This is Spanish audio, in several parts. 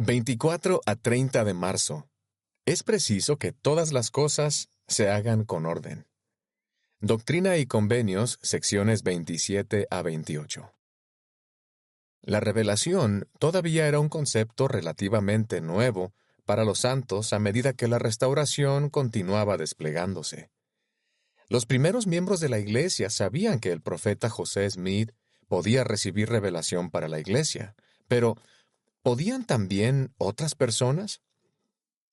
24 a 30 de marzo. Es preciso que todas las cosas se hagan con orden. Doctrina y Convenios, secciones 27 a 28. La revelación todavía era un concepto relativamente nuevo para los santos a medida que la restauración continuaba desplegándose. Los primeros miembros de la Iglesia sabían que el profeta José Smith podía recibir revelación para la Iglesia, pero ¿podían también otras personas?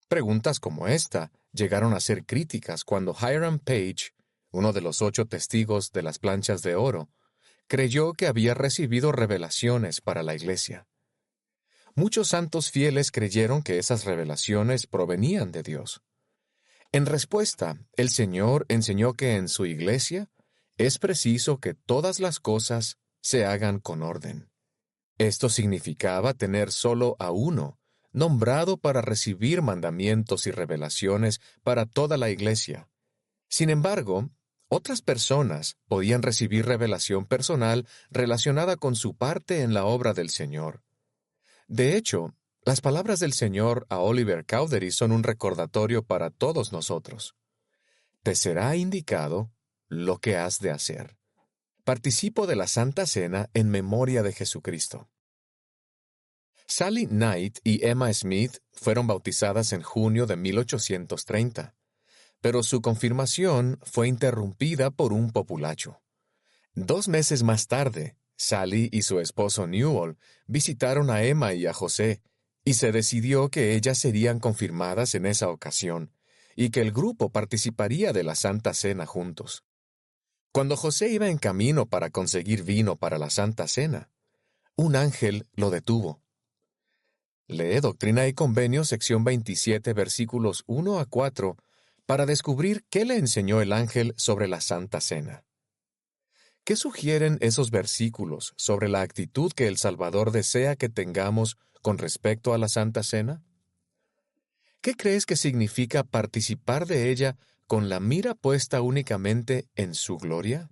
Preguntas como esta llegaron a ser críticas cuando Hiram Page, uno de los 8 testigos de las planchas de oro, creyó que había recibido revelaciones para la Iglesia. Muchos santos fieles creyeron que esas revelaciones provenían de Dios. En respuesta, el Señor enseñó que en su Iglesia es preciso que todas las cosas se hagan con orden. Esto significaba tener solo a uno, nombrado para recibir mandamientos y revelaciones para toda la Iglesia. Sin embargo, otras personas podían recibir revelación personal relacionada con su parte en la obra del Señor. De hecho, las palabras del Señor a Oliver Cowdery son un recordatorio para todos nosotros. Te será indicado lo que has de hacer. Participo de la Santa Cena en memoria de Jesucristo. Sally Knight y Emma Smith fueron bautizadas en junio de 1830, pero su confirmación fue interrumpida por un populacho. 2 meses más tarde, Sally y su esposo Newell visitaron a Emma y a José, y se decidió que ellas serían confirmadas en esa ocasión, y que el grupo participaría de la Santa Cena juntos. Cuando José iba en camino para conseguir vino para la Santa Cena, un ángel lo detuvo. Lee Doctrina y Convenios, sección 27, versículos 1 a 4, para descubrir qué le enseñó el ángel sobre la Santa Cena. ¿Qué sugieren esos versículos sobre la actitud que el Salvador desea que tengamos con respecto a la Santa Cena? ¿Qué crees que significa participar de ella con la mira puesta únicamente en su gloria?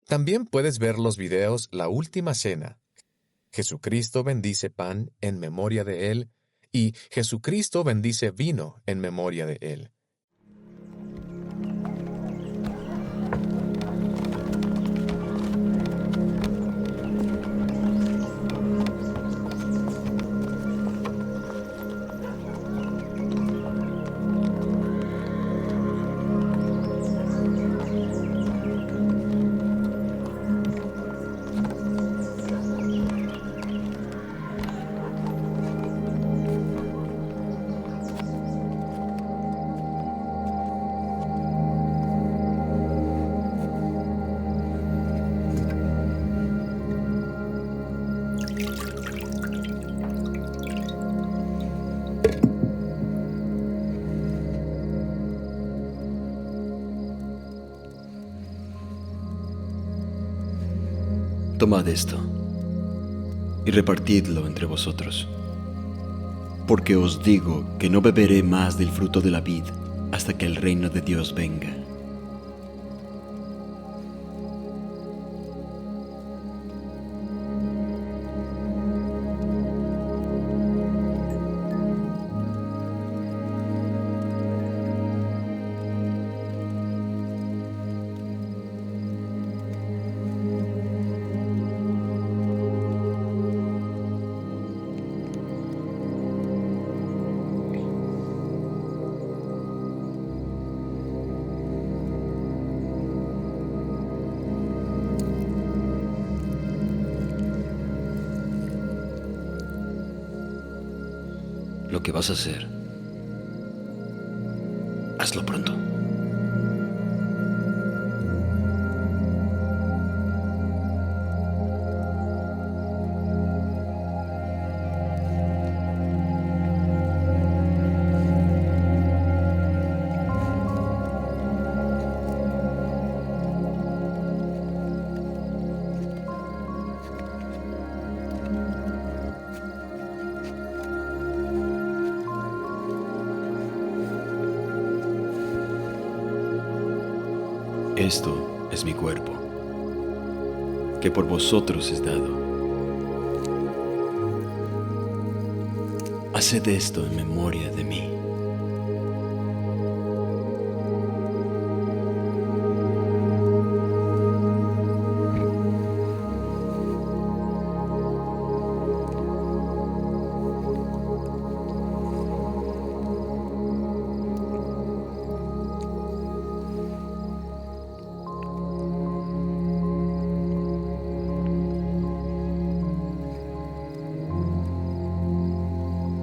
También puedes ver los videos La Última Cena, Jesucristo bendice pan en memoria de Él, y Jesucristo bendice vino en memoria de Él. Tomad esto y repartidlo entre vosotros, porque os digo que no beberé más del fruto de la vid hasta que el reino de Dios venga. Lo que vas a hacer, hazlo pronto. Esto es mi cuerpo, que por vosotros es dado. Haced esto en memoria de mí.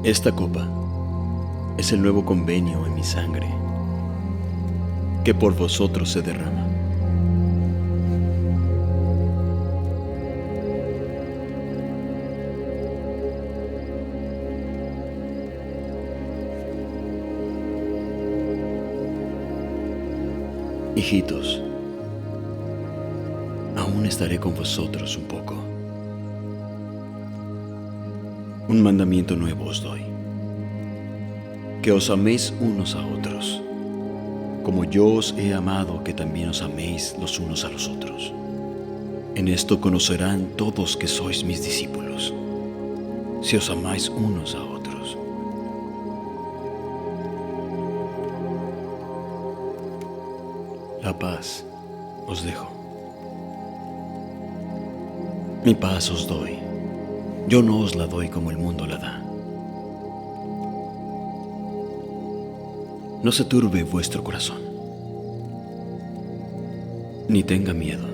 Esta copa es el nuevo convenio en mi sangre, que por vosotros se derrama. Hijitos, aún estaré con vosotros un poco. Un mandamiento nuevo os doy: que os améis unos a otros, como yo os he amado, que también os améis los unos a los otros. En esto conocerán todos que sois mis discípulos, si os amáis unos a otros. La paz os dejo. Mi paz os doy. Yo no os la doy como el mundo la da. No se turbe vuestro corazón, ni tenga miedo.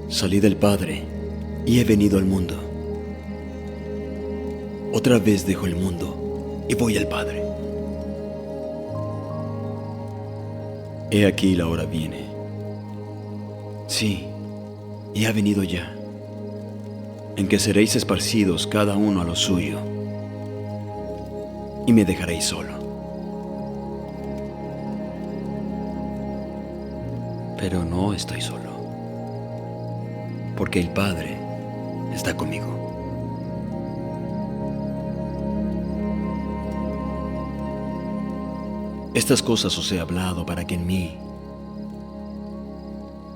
Salí del Padre y he venido al mundo. Otra vez dejo el mundo y voy al Padre. He aquí la hora viene. Sí, y ha venido ya, en que seréis esparcidos cada uno a lo suyo, y me dejaréis solo. Pero no estoy solo, porque el Padre está conmigo. Estas cosas os he hablado para que en mí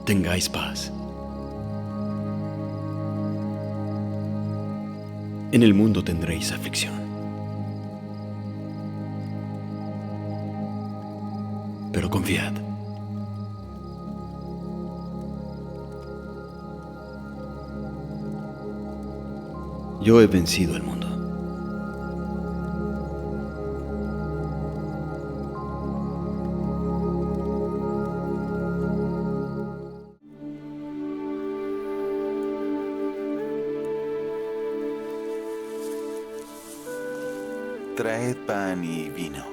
tengáis paz. En el mundo tendréis aflicción, pero confiad. Yo he vencido al mundo. Traed pan y vino.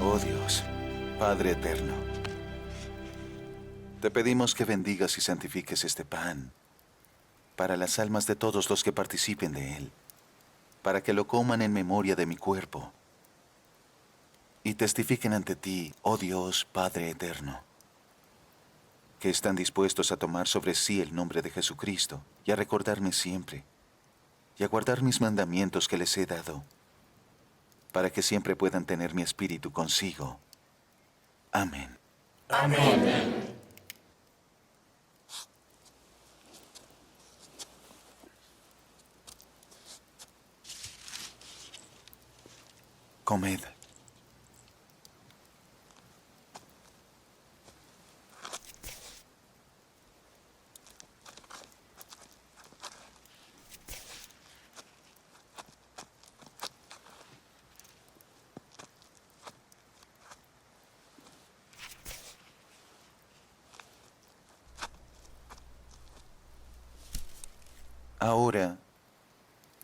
Oh Dios, Padre eterno, te pedimos que bendigas y santifiques este pan para las almas de todos los que participen de él, para que lo coman en memoria de mi cuerpo y testifiquen ante ti, oh Dios, Padre eterno, que están dispuestos a tomar sobre sí el nombre de Jesucristo y a recordarme siempre y a guardar mis mandamientos que les he dado, para que siempre puedan tener mi espíritu consigo. Amén. Amén. Comed. Ahora,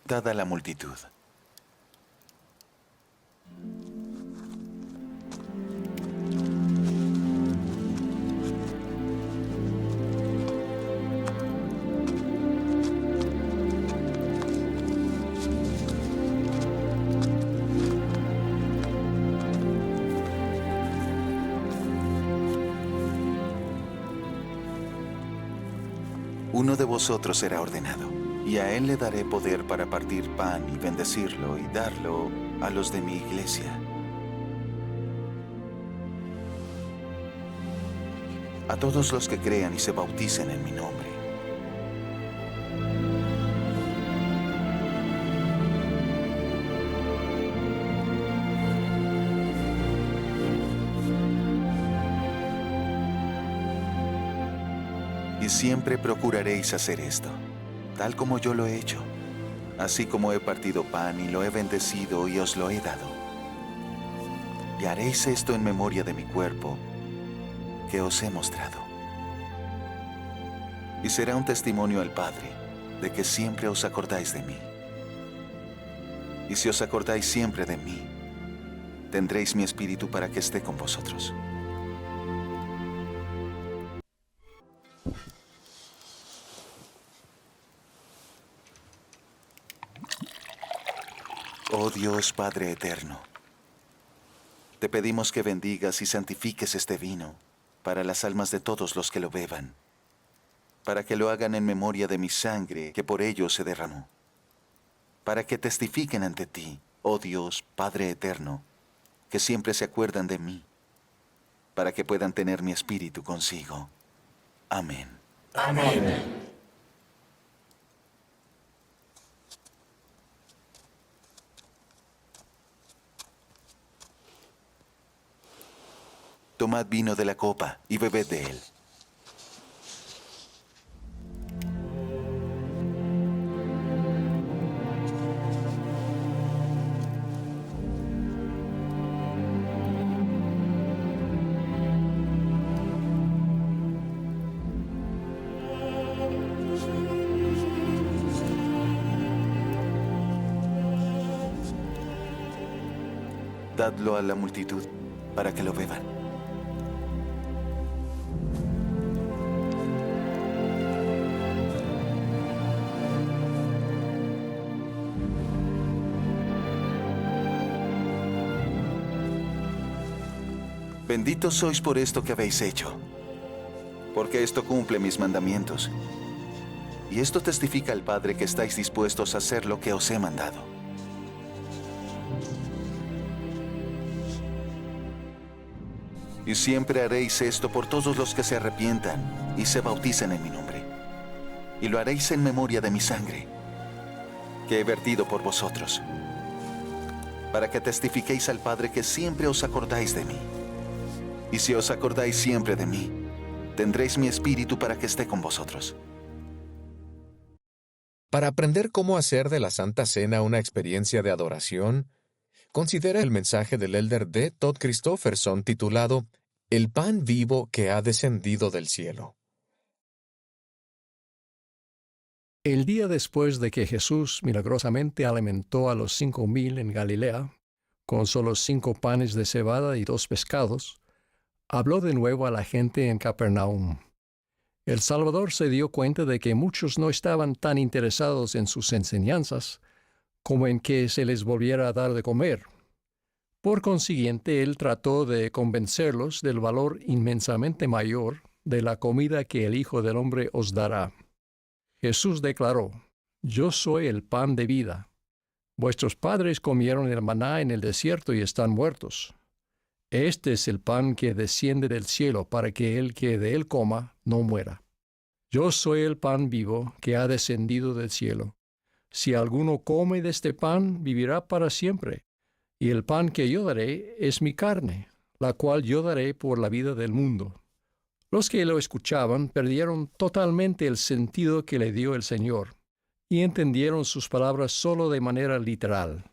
dad a la multitud. Uno de vosotros será ordenado, y a él le daré poder para partir pan y bendecirlo y darlo a los de mi iglesia. A todos los que crean y se bauticen en mi nombre. Y siempre procuraréis hacer esto, tal como yo lo he hecho, así como he partido pan y lo he bendecido y os lo he dado. Y haréis esto en memoria de mi cuerpo, que os he mostrado. Y será un testimonio al Padre, de que siempre os acordáis de mí. Y si os acordáis siempre de mí, tendréis mi espíritu para que esté con vosotros. Oh Dios Padre eterno, te pedimos que bendigas y santifiques este vino para las almas de todos los que lo beban, para que lo hagan en memoria de mi sangre que por ellos se derramó, para que testifiquen ante ti, oh Dios Padre eterno, que siempre se acuerdan de mí, para que puedan tener mi espíritu consigo. Amén. Amén. Tomad vino de la copa y bebed de él. Dadlo a la multitud para que lo beban. Benditos sois por esto que habéis hecho, porque esto cumple mis mandamientos. Y esto testifica al Padre que estáis dispuestos a hacer lo que os he mandado. Y siempre haréis esto por todos los que se arrepientan y se bauticen en mi nombre. Y lo haréis en memoria de mi sangre, que he vertido por vosotros, para que testifiquéis al Padre que siempre os acordáis de mí. Y si os acordáis siempre de mí, tendréis mi espíritu para que esté con vosotros. Para aprender cómo hacer de la Santa Cena una experiencia de adoración, considera el mensaje del elder D. Todd Christofferson titulado El pan vivo que ha descendido del cielo. El día después de que Jesús milagrosamente alimentó a los 5,000 en Galilea, con solo 5 panes de cebada y 2 pescados, habló de nuevo a la gente en Capernaum. El Salvador se dio cuenta de que muchos no estaban tan interesados en sus enseñanzas como en que se les volviera a dar de comer. Por consiguiente, él trató de convencerlos del valor inmensamente mayor de la comida que el Hijo del Hombre os dará. Jesús declaró: Yo soy el pan de vida. Vuestros padres comieron el maná en el desierto y están muertos. Este es el pan que desciende del cielo para que el que de él coma no muera. Yo soy el pan vivo que ha descendido del cielo. Si alguno come de este pan, vivirá para siempre. Y el pan que yo daré es mi carne, la cual yo daré por la vida del mundo. Los que lo escuchaban perdieron totalmente el sentido que le dio el Señor y entendieron sus palabras solo de manera literal.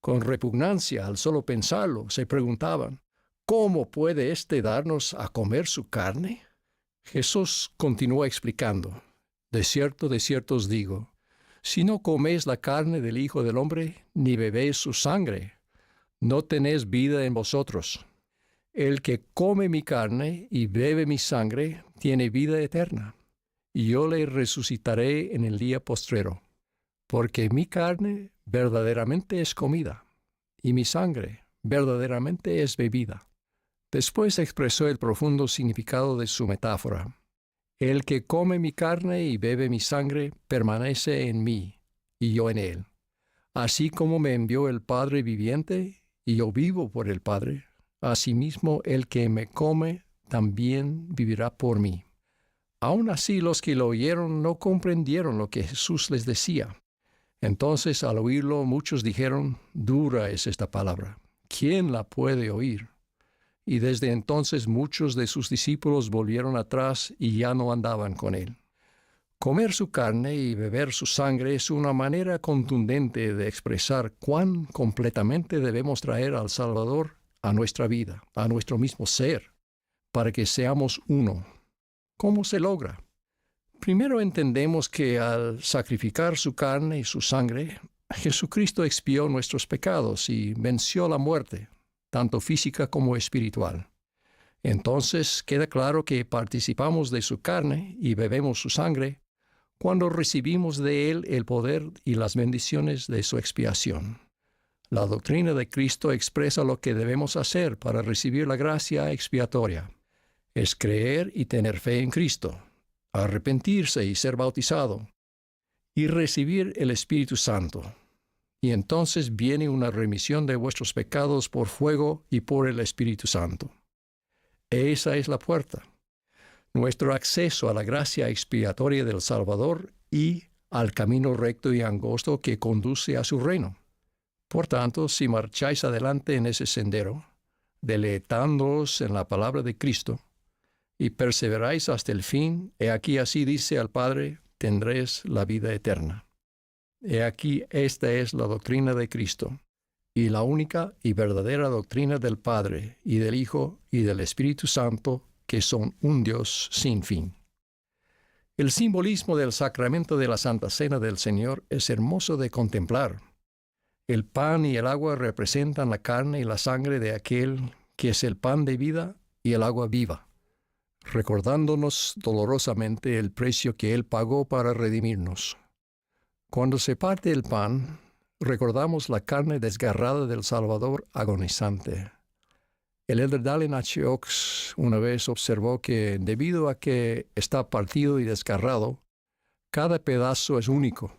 Con repugnancia, al solo pensarlo, se preguntaban, ¿cómo puede éste darnos a comer su carne? Jesús continuó explicando, de cierto os digo, si no coméis la carne del Hijo del Hombre, ni bebéis su sangre, no tenéis vida en vosotros. El que come mi carne y bebe mi sangre tiene vida eterna, y yo le resucitaré en el día postrero, porque mi carne verdaderamente es comida, y mi sangre verdaderamente es bebida. Después expresó el profundo significado de su metáfora. El que come mi carne y bebe mi sangre permanece en mí, y yo en él. Así como me envió el Padre viviente, y yo vivo por el Padre, asimismo el que me come también vivirá por mí. Aun así los que lo oyeron no comprendieron lo que Jesús les decía. Entonces al oírlo muchos dijeron, dura es esta palabra, ¿quién la puede oír? Y desde entonces muchos de sus discípulos volvieron atrás y ya no andaban con él. Comer su carne y beber su sangre es una manera contundente de expresar cuán completamente debemos traer al Salvador a nuestra vida, a nuestro mismo ser, para que seamos uno. ¿Cómo se logra? Primero entendemos que al sacrificar su carne y su sangre, Jesucristo expió nuestros pecados y venció la muerte, tanto física como espiritual. Entonces queda claro que participamos de su carne y bebemos su sangre cuando recibimos de él el poder y las bendiciones de su expiación. La doctrina de Cristo expresa lo que debemos hacer para recibir la gracia expiatoria. Es creer y tener fe en Cristo, arrepentirse y ser bautizado, y recibir el Espíritu Santo. Y entonces viene una remisión de vuestros pecados por fuego y por el Espíritu Santo. Esa es la puerta, nuestro acceso a la gracia expiatoria del Salvador y al camino recto y angosto que conduce a su reino. Por tanto, si marcháis adelante en ese sendero, deleitándoos en la palabra de Cristo, y perseveráis hasta el fin, he aquí así dice al Padre, tendréis la vida eterna. He aquí esta es la doctrina de Cristo, y la única y verdadera doctrina del Padre, y del Hijo, y del Espíritu Santo, que son un Dios sin fin. El simbolismo del sacramento de la Santa Cena del Señor es hermoso de contemplar. El pan y el agua representan la carne y la sangre de aquel que es el pan de vida y el agua viva, recordándonos dolorosamente el precio que Él pagó para redimirnos. Cuando se parte el pan, recordamos la carne desgarrada del Salvador agonizante. El elder Dallin H. Oaks una vez observó que debido a que está partido y desgarrado, cada pedazo es único,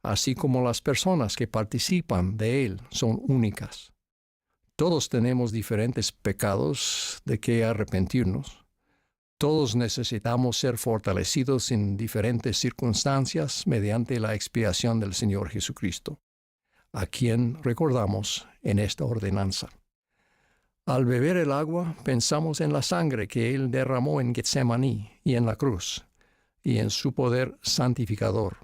así como las personas que participan de él son únicas. Todos tenemos diferentes pecados de que arrepentirnos. Todos necesitamos ser fortalecidos en diferentes circunstancias mediante la expiación del Señor Jesucristo, a quien recordamos en esta ordenanza. Al beber el agua, pensamos en la sangre que Él derramó en Getsemaní y en la cruz, y en su poder santificador.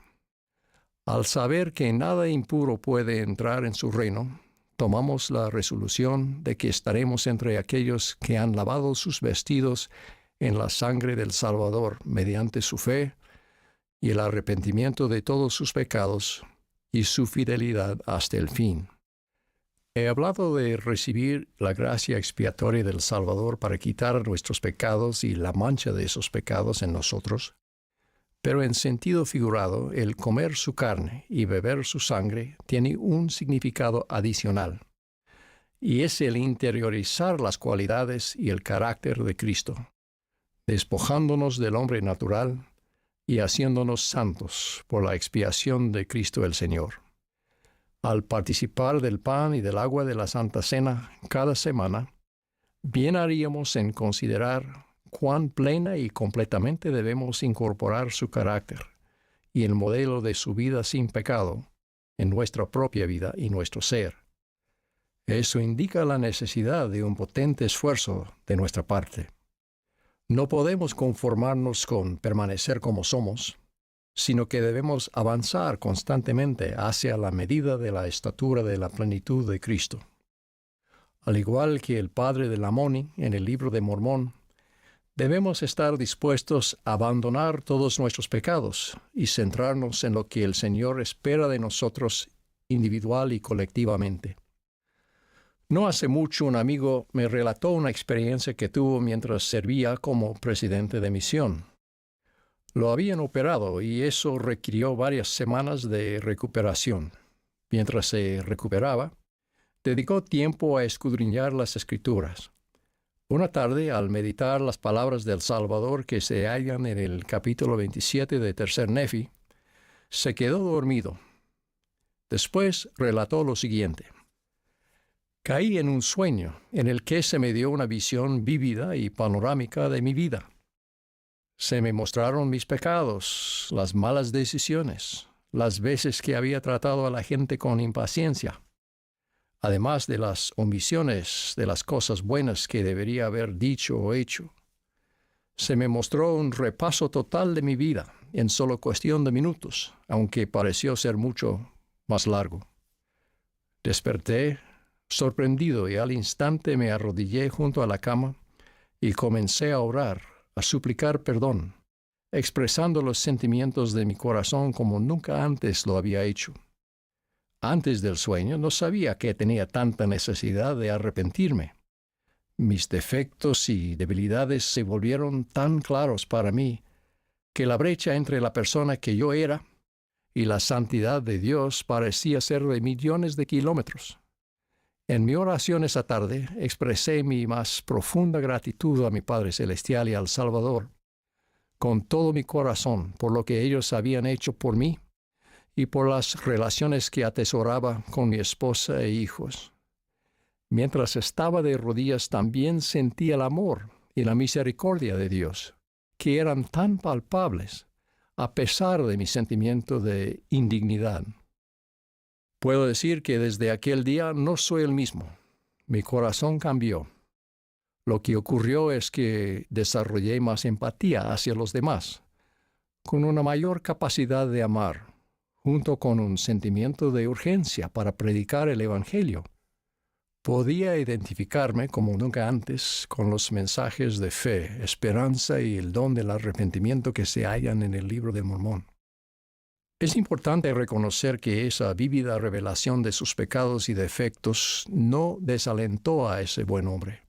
Al saber que nada impuro puede entrar en su reino, tomamos la resolución de que estaremos entre aquellos que han lavado sus vestidos en la sangre del Salvador mediante su fe y el arrepentimiento de todos sus pecados y su fidelidad hasta el fin. He hablado de recibir la gracia expiatoria del Salvador para quitar nuestros pecados y la mancha de esos pecados en nosotros, pero en sentido figurado, el comer su carne y beber su sangre tiene un significado adicional, y es el interiorizar las cualidades y el carácter de Cristo, despojándonos del hombre natural y haciéndonos santos por la expiación de Cristo el Señor. Al participar del pan y del agua de la Santa Cena cada semana, bien haríamos en considerar cuán plena y completamente debemos incorporar su carácter y el modelo de su vida sin pecado en nuestra propia vida y nuestro ser. Eso indica la necesidad de un potente esfuerzo de nuestra parte. No podemos conformarnos con permanecer como somos, sino que debemos avanzar constantemente hacia la medida de la estatura de la plenitud de Cristo. Al igual que el padre de Lamoni en el libro de Mormón, debemos estar dispuestos a abandonar todos nuestros pecados y centrarnos en lo que el Señor espera de nosotros individual y colectivamente. No hace mucho un amigo me relató una experiencia que tuvo mientras servía como presidente de misión. Lo habían operado y eso requirió varias semanas de recuperación. Mientras se recuperaba, dedicó tiempo a escudriñar las Escrituras. Una tarde, al meditar las palabras del Salvador que se hallan en el capítulo 27 de Tercer Nefi, se quedó dormido. Después relató lo siguiente. Caí en un sueño en el que se me dio una visión vívida y panorámica de mi vida. Se me mostraron mis pecados, las malas decisiones, las veces que había tratado a la gente con impaciencia, además de las omisiones de las cosas buenas que debería haber dicho o hecho. Se me mostró un repaso total de mi vida en solo cuestión de minutos, aunque pareció ser mucho más largo. Desperté sorprendido y al instante me arrodillé junto a la cama y comencé a orar, a suplicar perdón, expresando los sentimientos de mi corazón como nunca antes lo había hecho. Antes del sueño no sabía que tenía tanta necesidad de arrepentirme. Mis defectos y debilidades se volvieron tan claros para mí que la brecha entre la persona que yo era y la santidad de Dios parecía ser de millones de kilómetros. En mi oración esa tarde expresé mi más profunda gratitud a mi Padre Celestial y al Salvador, con todo mi corazón por lo que ellos habían hecho por mí y por las relaciones que atesoraba con mi esposa e hijos. Mientras estaba de rodillas también sentí el amor y la misericordia de Dios, que eran tan palpables a pesar de mi sentimiento de indignidad. Puedo decir que desde aquel día no soy el mismo. Mi corazón cambió. Lo que ocurrió es que desarrollé más empatía hacia los demás, con una mayor capacidad de amar, junto con un sentimiento de urgencia para predicar el Evangelio. Podía identificarme como nunca antes con los mensajes de fe, esperanza y el don del arrepentimiento que se hallan en el libro de Mormón. Es importante reconocer que esa vívida revelación de sus pecados y defectos no desalentó a ese buen hombre,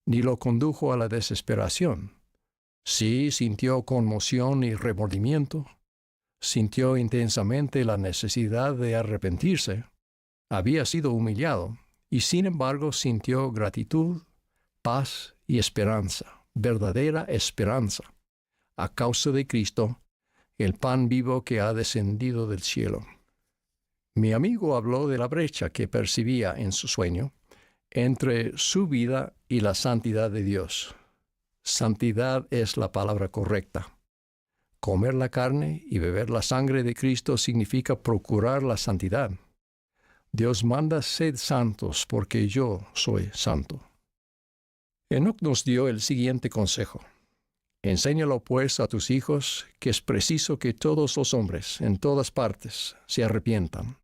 ni lo condujo a la desesperación. Sí, sintió conmoción y remordimiento, sintió intensamente la necesidad de arrepentirse, había sido humillado, y sin embargo sintió gratitud, paz y esperanza, verdadera esperanza, a causa de Cristo, el pan vivo que ha descendido del cielo. Mi amigo habló de la brecha que percibía en su sueño entre su vida y la santidad de Dios. Santidad es la palabra correcta. Comer la carne y beber la sangre de Cristo significa procurar la santidad. Dios manda: sed santos, porque yo soy santo. Enoc nos dio el siguiente consejo. Enséñalo pues a tus hijos que es preciso que todos los hombres, en todas partes, se arrepientan,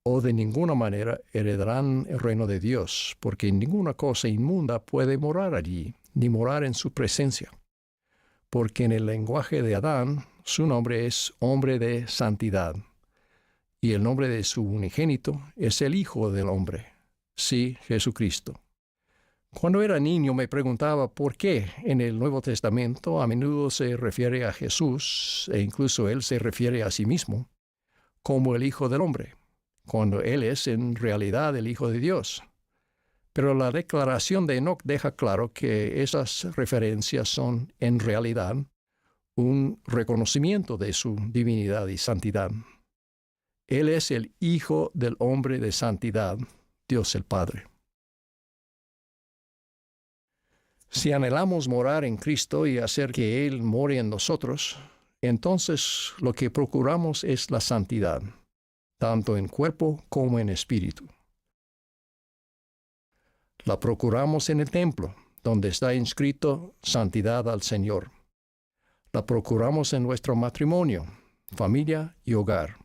o de ninguna manera heredarán el reino de Dios, porque ninguna cosa inmunda puede morar allí, ni morar en su presencia. Porque en el lenguaje de Adán, su nombre es hombre de santidad, y el nombre de su unigénito es el Hijo del hombre, sí, Jesucristo. Cuando era niño me preguntaba por qué en el Nuevo Testamento a menudo se refiere a Jesús, e incluso Él se refiere a sí mismo, como el Hijo del hombre, cuando Él es en realidad el Hijo de Dios. Pero la declaración de Enoc deja claro que esas referencias son en realidad un reconocimiento de su divinidad y santidad. Él es el Hijo del hombre de santidad, Dios el Padre. Si anhelamos morar en Cristo y hacer que Él more en nosotros, entonces lo que procuramos es la santidad, tanto en cuerpo como en espíritu. La procuramos en el templo, donde está inscrito Santidad al Señor. La procuramos en nuestro matrimonio, familia y hogar.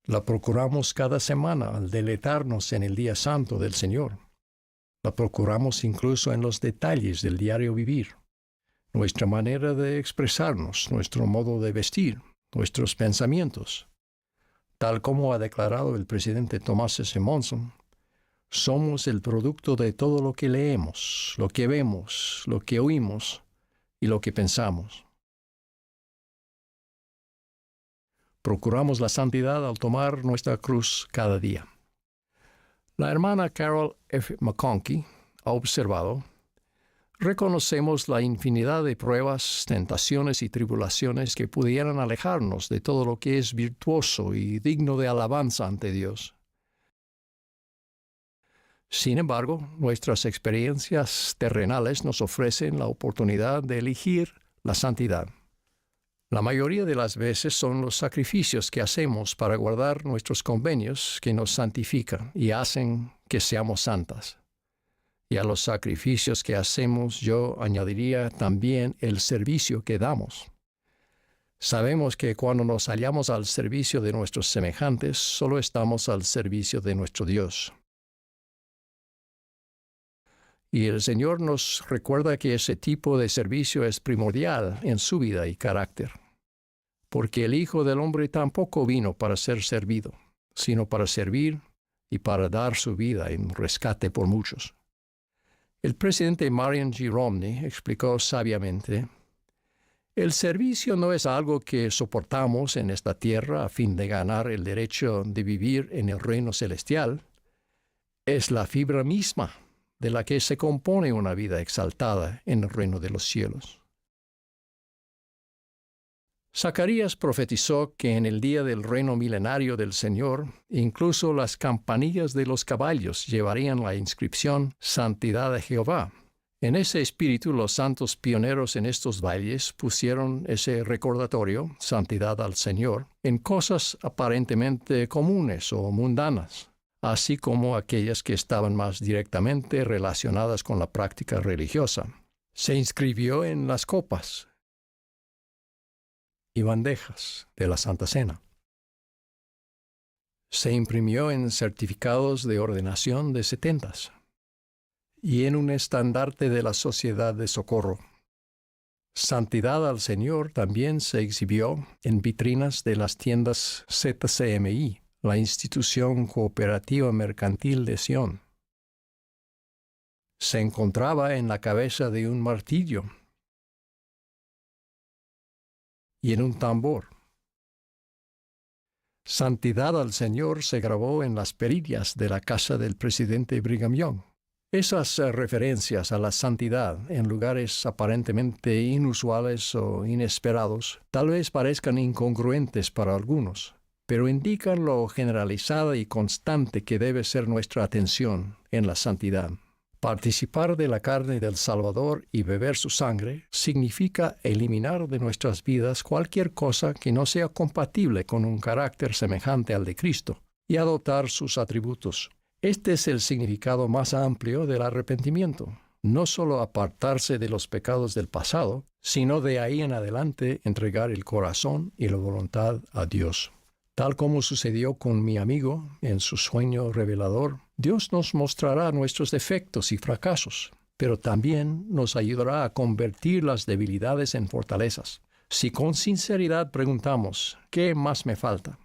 La procuramos cada semana al deleitarnos en el día santo del Señor. La procuramos incluso en los detalles del diario vivir, nuestra manera de expresarnos, nuestro modo de vestir, nuestros pensamientos. Tal como ha declarado el presidente Thomas S. Monson, somos el producto de todo lo que leemos, lo que vemos, lo que oímos y lo que pensamos. Procuramos la santidad al tomar nuestra cruz cada día. La hermana Carol F. McConkie ha observado: reconocemos la infinidad de pruebas, tentaciones y tribulaciones que pudieran alejarnos de todo lo que es virtuoso y digno de alabanza ante Dios. Sin embargo, nuestras experiencias terrenales nos ofrecen la oportunidad de elegir la santidad. La mayoría de las veces son los sacrificios que hacemos para guardar nuestros convenios que nos santifican y hacen que seamos santas. Y a los sacrificios que hacemos yo añadiría también el servicio que damos. Sabemos que cuando nos hallamos al servicio de nuestros semejantes, solo estamos al servicio de nuestro Dios. Y el Señor nos recuerda que ese tipo de servicio es primordial en su vida y carácter. Porque el Hijo del Hombre tampoco vino para ser servido, sino para servir y para dar su vida en rescate por muchos. El presidente Marion G. Romney explicó sabiamente: el servicio no es algo que soportamos en esta tierra a fin de ganar el derecho de vivir en el reino celestial. Es la fibra misma de la que se compone una vida exaltada en el reino de los cielos. Zacarías profetizó que en el día del reino milenario del Señor, incluso las campanillas de los caballos llevarían la inscripción Santidad de Jehová. En ese espíritu, los santos pioneros en estos valles pusieron ese recordatorio, Santidad al Señor, en cosas aparentemente comunes o mundanas, así como aquellas que estaban más directamente relacionadas con la práctica religiosa. Se inscribió en las copas y bandejas de la Santa Cena. Se imprimió en certificados de ordenación de setentas y en un estandarte de la Sociedad de Socorro. Santidad al Señor también se exhibió en vitrinas de las tiendas ZCMI, la Institución Cooperativa Mercantil de Sion. Se encontraba en la cabeza de un martillo y en un tambor. Santidad al Señor se grabó en las perillas de la casa del presidente Brigham Young. Esas referencias a la santidad en lugares aparentemente inusuales o inesperados tal vez parezcan incongruentes para algunos, pero indican lo generalizada y constante que debe ser nuestra atención en la santidad. Participar de la carne del Salvador y beber su sangre significa eliminar de nuestras vidas cualquier cosa que no sea compatible con un carácter semejante al de Cristo y adoptar sus atributos. Este es el significado más amplio del arrepentimiento. No solo apartarse de los pecados del pasado, sino de ahí en adelante entregar el corazón y la voluntad a Dios. Tal como sucedió con mi amigo en su sueño revelador, Dios nos mostrará nuestros defectos y fracasos, pero también nos ayudará a convertir las debilidades en fortalezas. Si con sinceridad preguntamos, ¿qué más me falta?,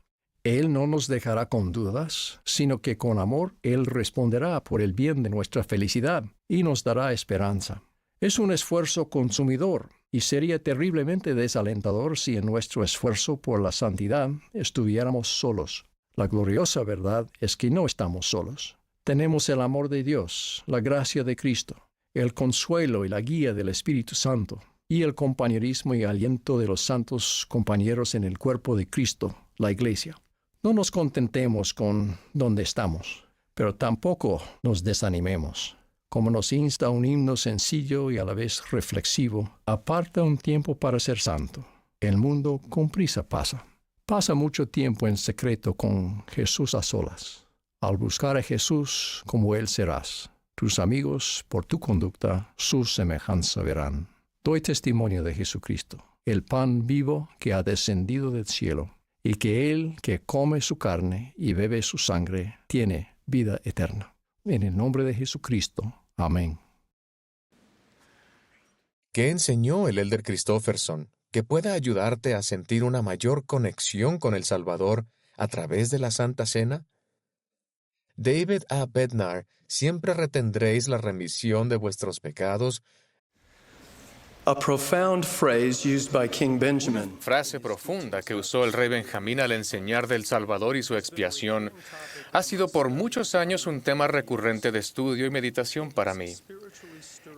Él no nos dejará con dudas, sino que con amor Él responderá por el bien de nuestra felicidad y nos dará esperanza. Es un esfuerzo consumidor y sería terriblemente desalentador si en nuestro esfuerzo por la santidad estuviéramos solos. La gloriosa verdad es que no estamos solos. Tenemos el amor de Dios, la gracia de Cristo, el consuelo y la guía del Espíritu Santo, y el compañerismo y aliento de los santos compañeros en el cuerpo de Cristo, la Iglesia. No nos contentemos con donde estamos, pero tampoco nos desanimemos. Como nos insta un himno sencillo y a la vez reflexivo, aparta un tiempo para ser santo. El mundo con prisa pasa. Pasa mucho tiempo en secreto con Jesús a solas. Al buscar a Jesús, como Él serás. Tus amigos, por tu conducta, su semejanza verán. Doy testimonio de Jesucristo, el pan vivo que ha descendido del cielo, y que el que come su carne y bebe su sangre tiene vida eterna. En el nombre de Jesucristo. Amén. ¿Qué enseñó el elder Christofferson que pueda ayudarte a sentir una mayor conexión con el Salvador a través de la Santa Cena? David A. Bednar, siempre retendréis la remisión de vuestros pecados. A profound phrase used by King Benjamin. Frase profunda que usó el rey Benjamín al enseñar del Salvador y su expiación ha sido por muchos años un tema recurrente de estudio y meditación para mí.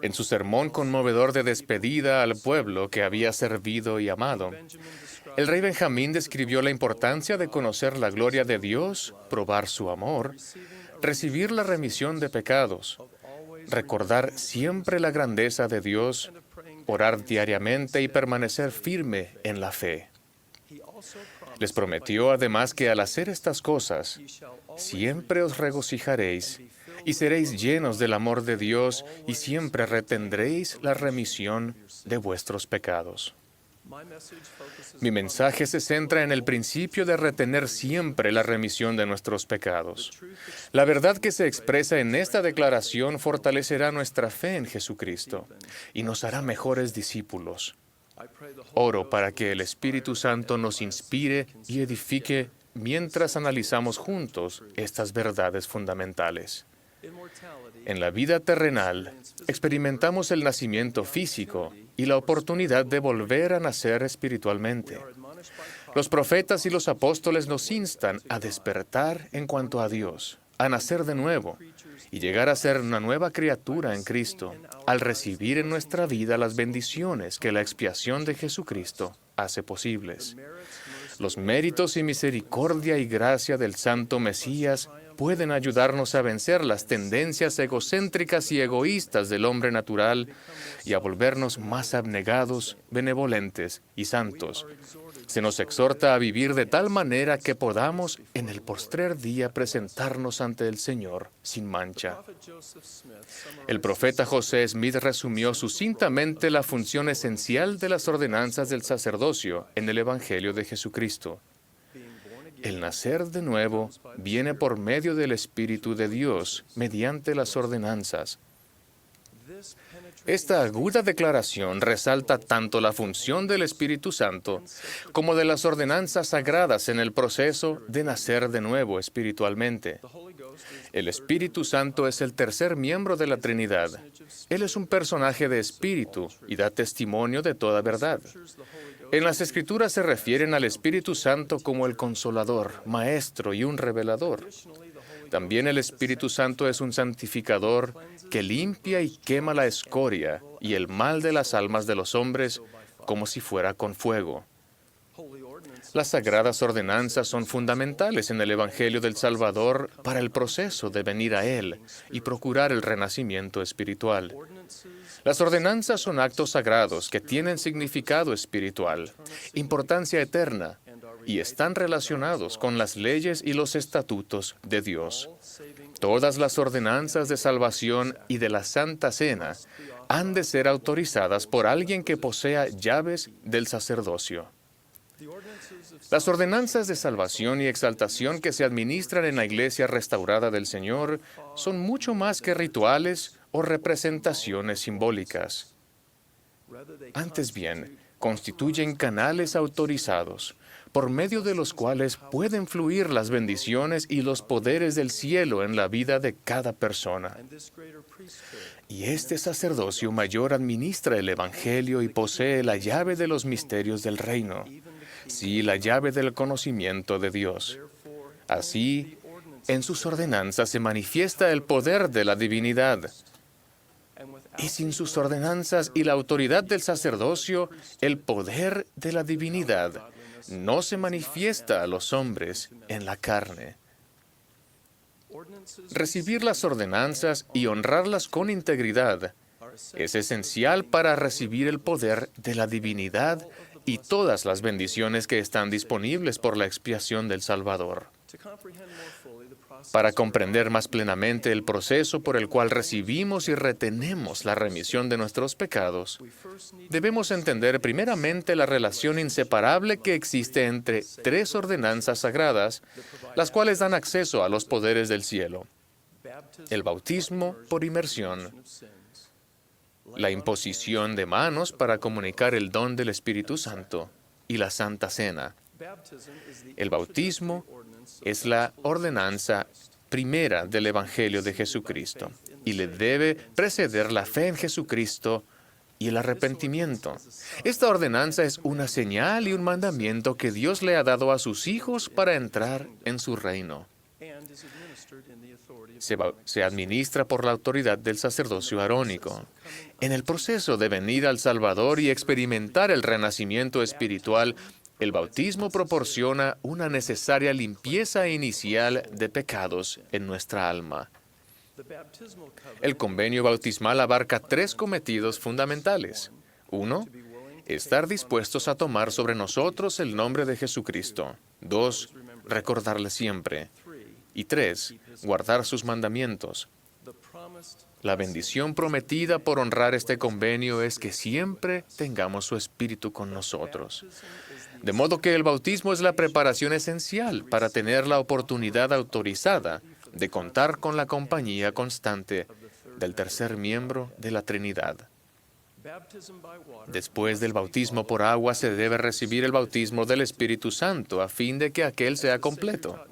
En su sermón conmovedor de despedida al pueblo que había servido y amado, el rey Benjamín describió la importancia de conocer la gloria de Dios, probar su amor, recibir la remisión de pecados, recordar siempre la grandeza de Dios, orar diariamente y permanecer firme en la fe. Les prometió además que al hacer estas cosas, siempre os regocijaréis y seréis llenos del amor de Dios y siempre retendréis la remisión de vuestros pecados. Mi mensaje se centra en el principio de retener siempre la remisión de nuestros pecados. La verdad que se expresa en esta declaración fortalecerá nuestra fe en Jesucristo y nos hará mejores discípulos. Oro para que el Espíritu Santo nos inspire y edifique mientras analizamos juntos estas verdades fundamentales. En la vida terrenal, experimentamos el nacimiento físico y la oportunidad de volver a nacer espiritualmente. Los profetas y los apóstoles nos instan a despertar en cuanto a Dios, a nacer de nuevo y llegar a ser una nueva criatura en Cristo, al recibir en nuestra vida las bendiciones que la expiación de Jesucristo hace posibles. Los méritos y misericordia y gracia del Santo Mesías pueden ayudarnos a vencer las tendencias egocéntricas y egoístas del hombre natural y a volvernos más abnegados, benevolentes y santos. Se nos exhorta a vivir de tal manera que podamos, en el postrer día, presentarnos ante el Señor sin mancha. El profeta José Smith resumió sucintamente la función esencial de las ordenanzas del sacerdocio en el Evangelio de Jesucristo. El nacer de nuevo viene por medio del Espíritu de Dios, mediante las ordenanzas. Esta aguda declaración resalta tanto la función del Espíritu Santo como de las ordenanzas sagradas en el proceso de nacer de nuevo espiritualmente. El Espíritu Santo es el tercer miembro de la Trinidad. Él es un personaje de espíritu y da testimonio de toda verdad. En las Escrituras se refieren al Espíritu Santo como el Consolador, Maestro y un Revelador. También el Espíritu Santo es un santificador que limpia y quema la escoria y el mal de las almas de los hombres como si fuera con fuego. Las sagradas ordenanzas son fundamentales en el Evangelio del Salvador para el proceso de venir a Él y procurar el renacimiento espiritual. Las ordenanzas son actos sagrados que tienen significado espiritual, importancia eterna, y están relacionados con las leyes y los estatutos de Dios. Todas las ordenanzas de salvación y de la Santa Cena han de ser autorizadas por alguien que posea llaves del sacerdocio. Las ordenanzas de salvación y exaltación que se administran en la Iglesia restaurada del Señor son mucho más que rituales o representaciones simbólicas. Antes bien, constituyen canales autorizados, por medio de los cuales pueden fluir las bendiciones y los poderes del cielo en la vida de cada persona. Y este sacerdocio mayor administra el Evangelio y posee la llave de los misterios del reino, sí, la llave del conocimiento de Dios. Así, en sus ordenanzas se manifiesta el poder de la divinidad. Y sin sus ordenanzas y la autoridad del sacerdocio, el poder de la divinidad no se manifiesta a los hombres en la carne. Recibir las ordenanzas y honrarlas con integridad es esencial para recibir el poder de la divinidad y todas las bendiciones que están disponibles por la expiación del Salvador. Para comprender más plenamente el proceso por el cual recibimos y retenemos la remisión de nuestros pecados, debemos entender primeramente la relación inseparable que existe entre tres ordenanzas sagradas, las cuales dan acceso a los poderes del cielo: el bautismo por inmersión, la imposición de manos para comunicar el don del Espíritu Santo y la Santa Cena. El bautismo es la ordenanza primera del Evangelio de Jesucristo y le debe preceder la fe en Jesucristo y el arrepentimiento. Esta ordenanza es una señal y un mandamiento que Dios le ha dado a sus hijos para entrar en su reino. Se administra por la autoridad del sacerdocio arónico. En el proceso de venir al Salvador y experimentar el renacimiento espiritual, el bautismo proporciona una necesaria limpieza inicial de pecados en nuestra alma. El convenio bautismal abarca tres cometidos fundamentales. 1. Estar dispuestos a tomar sobre nosotros el nombre de Jesucristo. 2. Recordarle siempre. Y 3. Guardar sus mandamientos. La bendición prometida por honrar este convenio es que siempre tengamos su Espíritu con nosotros. De modo que el bautismo es la preparación esencial para tener la oportunidad autorizada de contar con la compañía constante del tercer miembro de la Trinidad. Después del bautismo por agua se debe recibir el bautismo del Espíritu Santo a fin de que aquel sea completo.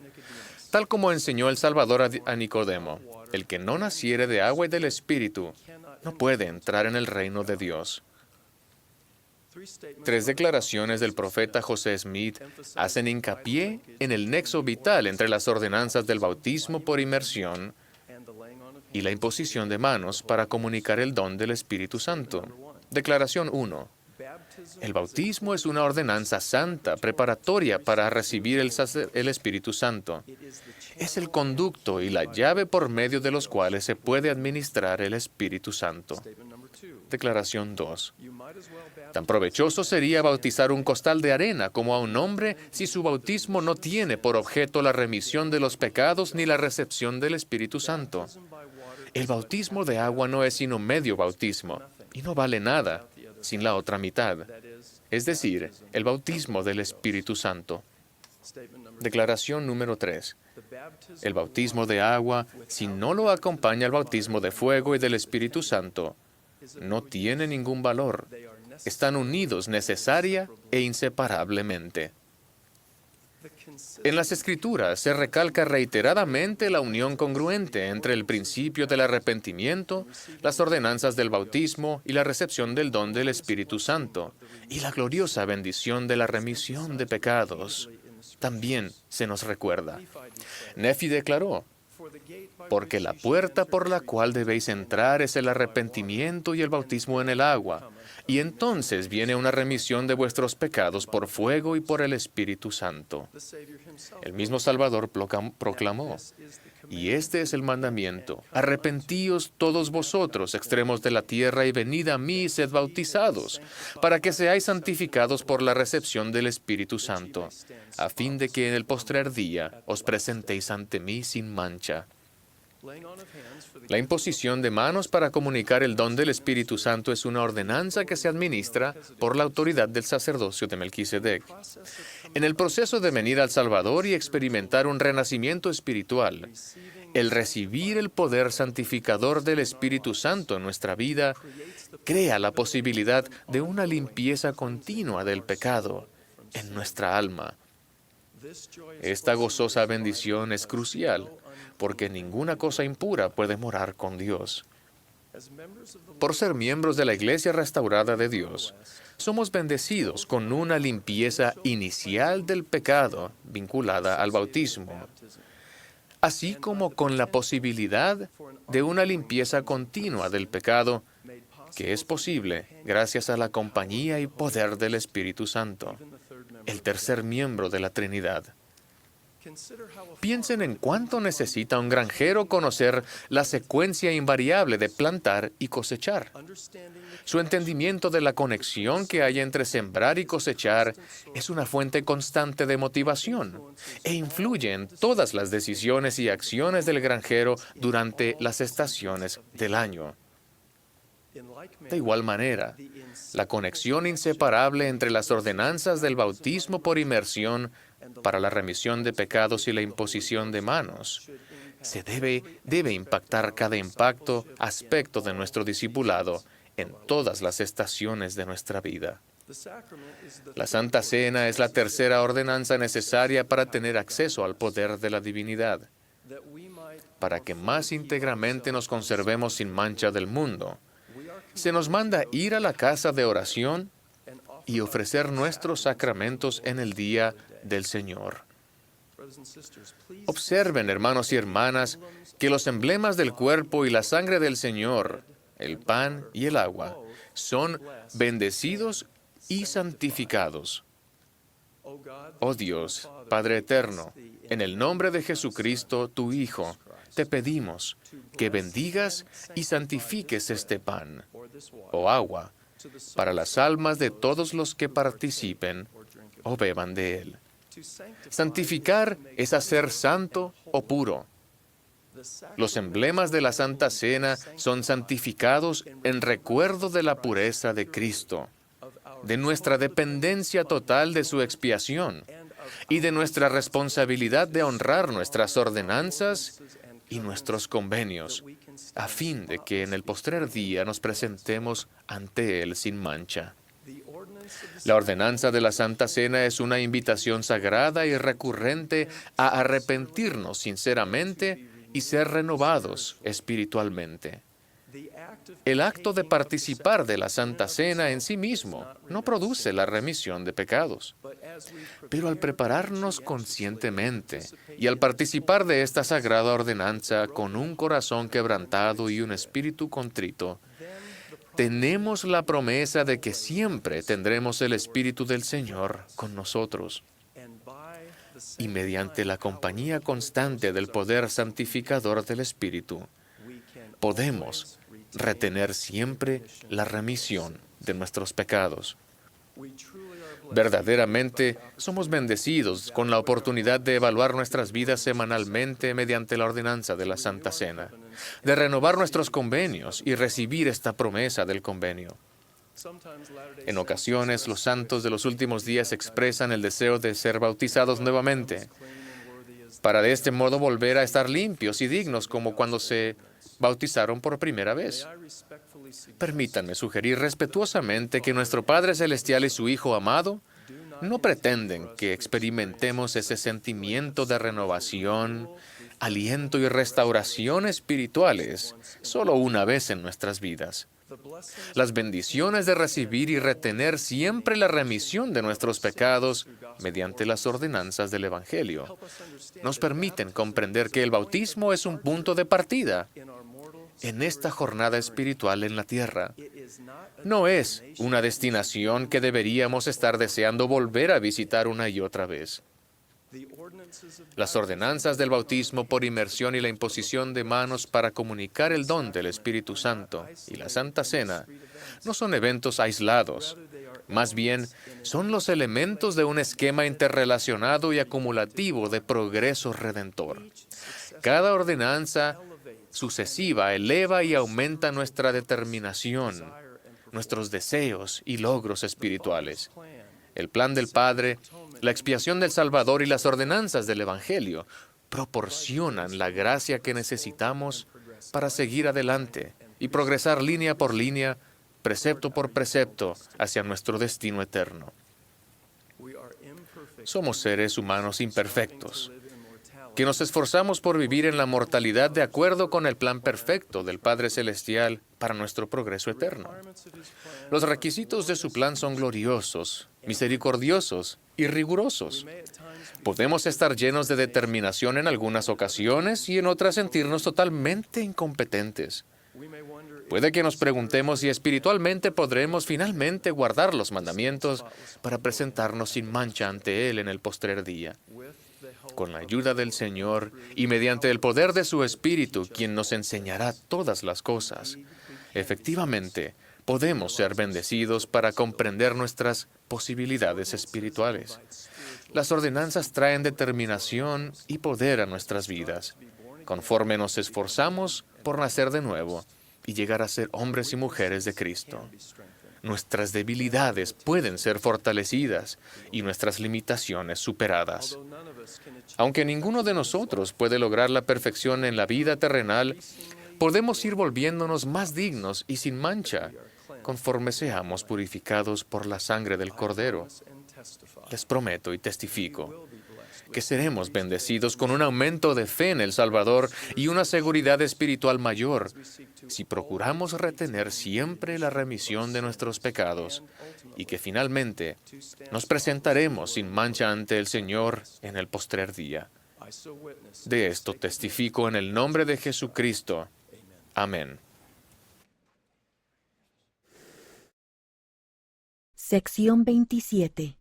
Tal como enseñó el Salvador a Nicodemo, el que no naciere de agua y del Espíritu no puede entrar en el reino de Dios. Tres declaraciones del profeta José Smith hacen hincapié en el nexo vital entre las ordenanzas del bautismo por inmersión y la imposición de manos para comunicar el don del Espíritu Santo. Declaración 1. El bautismo es una ordenanza santa preparatoria para recibir el Espíritu Santo. Es el conducto y la llave por medio de los cuales se puede administrar el Espíritu Santo. Declaración 2. Tan provechoso sería bautizar un costal de arena como a un hombre si su bautismo no tiene por objeto la remisión de los pecados ni la recepción del Espíritu Santo. El bautismo de agua no es sino medio bautismo y no vale nada sin la otra mitad, es decir, el bautismo del Espíritu Santo. Declaración número 3. El bautismo de agua, si no lo acompaña el bautismo de fuego y del Espíritu Santo, no tiene ningún valor. Están unidos necesaria e inseparablemente. En las Escrituras se recalca reiteradamente la unión congruente entre el principio del arrepentimiento, las ordenanzas del bautismo y la recepción del don del Espíritu Santo, y la gloriosa bendición de la remisión de pecados. También se nos recuerda. Nefi declaró: porque la puerta por la cual debéis entrar es el arrepentimiento y el bautismo en el agua, y entonces viene una remisión de vuestros pecados por fuego y por el Espíritu Santo. El mismo Salvador proclamó: y este es el mandamiento: arrepentíos todos vosotros, extremos de la tierra, y venid a mí y sed bautizados, para que seáis santificados por la recepción del Espíritu Santo, a fin de que en el postrer día os presentéis ante mí sin mancha. La imposición de manos para comunicar el don del Espíritu Santo es una ordenanza que se administra por la autoridad del sacerdocio de Melquisedec. En el proceso de venir al Salvador y experimentar un renacimiento espiritual, el recibir el poder santificador del Espíritu Santo en nuestra vida crea la posibilidad de una limpieza continua del pecado en nuestra alma. Esta gozosa bendición es crucial, porque ninguna cosa impura puede morar con Dios. Por ser miembros de la Iglesia restaurada de Dios, somos bendecidos con una limpieza inicial del pecado vinculada al bautismo, así como con la posibilidad de una limpieza continua del pecado que es posible gracias a la compañía y poder del Espíritu Santo, el tercer miembro de la Trinidad. Piensen en cuánto necesita un granjero conocer la secuencia invariable de plantar y cosechar. Su entendimiento de la conexión que hay entre sembrar y cosechar es una fuente constante de motivación e influye en todas las decisiones y acciones del granjero durante las estaciones del año. De igual manera, la conexión inseparable entre las ordenanzas del bautismo por inmersión para la remisión de pecados y la imposición de manos debe impactar cada aspecto de nuestro discipulado en todas las estaciones de nuestra vida. La Santa Cena es la tercera ordenanza necesaria para tener acceso al poder de la divinidad, para que más íntegramente nos conservemos sin mancha del mundo. Se nos manda ir a la casa de oración y ofrecer nuestros sacramentos en el día del Señor. Observen, hermanos y hermanas, que los emblemas del cuerpo y la sangre del Señor, el pan y el agua, son bendecidos y santificados. Oh Dios, Padre eterno, en el nombre de Jesucristo, tu Hijo, te pedimos que bendigas y santifiques este pan o agua para las almas de todos los que participen o beban de él. Santificar es hacer santo o puro. Los emblemas de la Santa Cena son santificados en recuerdo de la pureza de Cristo, de nuestra dependencia total de su expiación y de nuestra responsabilidad de honrar nuestras ordenanzas y nuestros convenios, a fin de que en el postrer día nos presentemos ante Él sin mancha. La ordenanza de la Santa Cena es una invitación sagrada y recurrente a arrepentirnos sinceramente y ser renovados espiritualmente. El acto de participar de la Santa Cena en sí mismo no produce la remisión de pecados. Pero al prepararnos conscientemente y al participar de esta sagrada ordenanza con un corazón quebrantado y un espíritu contrito, tenemos la promesa de que siempre tendremos el Espíritu del Señor con nosotros. Y mediante la compañía constante del poder santificador del Espíritu, podemos retener siempre la remisión de nuestros pecados. Verdaderamente somos bendecidos con la oportunidad de evaluar nuestras vidas semanalmente mediante la ordenanza de la Santa Cena, de renovar nuestros convenios y recibir esta promesa del convenio. En ocasiones, los santos de los últimos días expresan el deseo de ser bautizados nuevamente, para de este modo volver a estar limpios y dignos como cuando se bautizaron por primera vez. Permítanme sugerir respetuosamente que nuestro Padre Celestial y su Hijo amado no pretenden que experimentemos ese sentimiento de renovación, aliento y restauración espirituales solo una vez en nuestras vidas. Las bendiciones de recibir y retener siempre la remisión de nuestros pecados mediante las ordenanzas del Evangelio nos permiten comprender que el bautismo es un punto de partida en esta jornada espiritual en la tierra. No es una destinación que deberíamos estar deseando volver a visitar una y otra vez. Las ordenanzas del bautismo por inmersión y la imposición de manos para comunicar el don del Espíritu Santo y la Santa Cena no son eventos aislados. Más bien, son los elementos de un esquema interrelacionado y acumulativo de progreso redentor. Cada ordenanza sucesiva eleva y aumenta nuestra determinación, nuestros deseos y logros espirituales. El plan del Padre, la expiación del Salvador y las ordenanzas del Evangelio proporcionan la gracia que necesitamos para seguir adelante y progresar línea por línea, precepto por precepto, hacia nuestro destino eterno. Somos seres humanos imperfectos, que nos esforzamos por vivir en la mortalidad de acuerdo con el plan perfecto del Padre Celestial para nuestro progreso eterno. Los requisitos de su plan son gloriosos, misericordiosos y rigurosos. Podemos estar llenos de determinación en algunas ocasiones y en otras sentirnos totalmente incompetentes. Puede que nos preguntemos si espiritualmente podremos finalmente guardar los mandamientos para presentarnos sin mancha ante Él en el postrer día. con la ayuda del Señor y mediante el poder de su Espíritu, quien nos enseñará todas las cosas. Efectivamente, podemos ser bendecidos para comprender nuestras posibilidades espirituales. Las ordenanzas traen determinación y poder a nuestras vidas, conforme nos esforzamos por nacer de nuevo y llegar a ser hombres y mujeres de Cristo. Nuestras debilidades pueden ser fortalecidas y nuestras limitaciones superadas. Aunque ninguno de nosotros puede lograr la perfección en la vida terrenal, podemos ir volviéndonos más dignos y sin mancha, conforme seamos purificados por la sangre del Cordero. Les prometo y testifico que seremos bendecidos con un aumento de fe en el Salvador y una seguridad espiritual mayor si procuramos retener siempre la remisión de nuestros pecados y que finalmente nos presentaremos sin mancha ante el Señor en el postrer día. De esto testifico en el nombre de Jesucristo. Amén. Sección 27.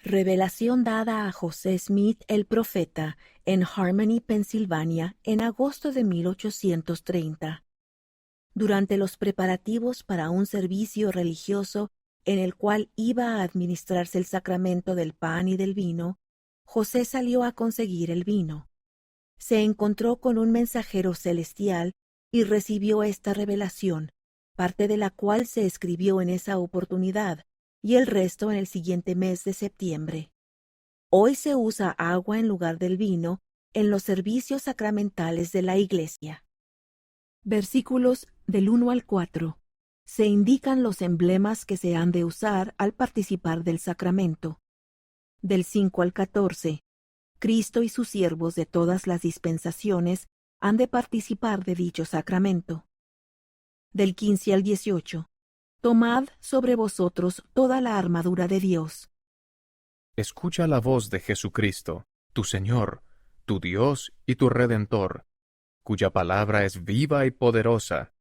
Revelación dada a José Smith el profeta en Harmony, Pensilvania, en agosto de 1830. Durante los preparativos para un servicio religioso en el cual iba a administrarse el sacramento del pan y del vino, José salió a conseguir el vino. Se encontró con un mensajero celestial y recibió esta revelación, parte de la cual se escribió en esa oportunidad, y el resto en el siguiente mes de septiembre. Hoy se usa agua en lugar del vino en los servicios sacramentales de la Iglesia. Versículos del 1 al 4. Se indican los emblemas que se han de usar al participar del sacramento. Del 5 al 14. Cristo y sus siervos de todas las dispensaciones han de participar de dicho sacramento. Del 15 al 18. Tomad sobre vosotros toda la armadura de Dios. Escucha la voz de Jesucristo, tu Señor, tu Dios y tu Redentor, cuya palabra es viva y poderosa.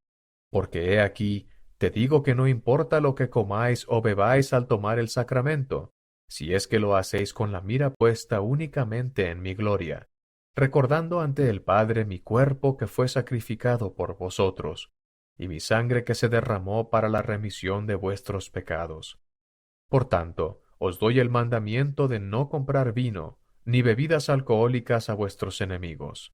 Porque he aquí, te digo que no importa lo que comáis o bebáis al tomar el sacramento, si es que lo hacéis con la mira puesta únicamente en mi gloria, recordando ante el Padre mi cuerpo que fue sacrificado por vosotros, y mi sangre que se derramó para la remisión de vuestros pecados. Por tanto, os doy el mandamiento de no comprar vino, ni bebidas alcohólicas a vuestros enemigos.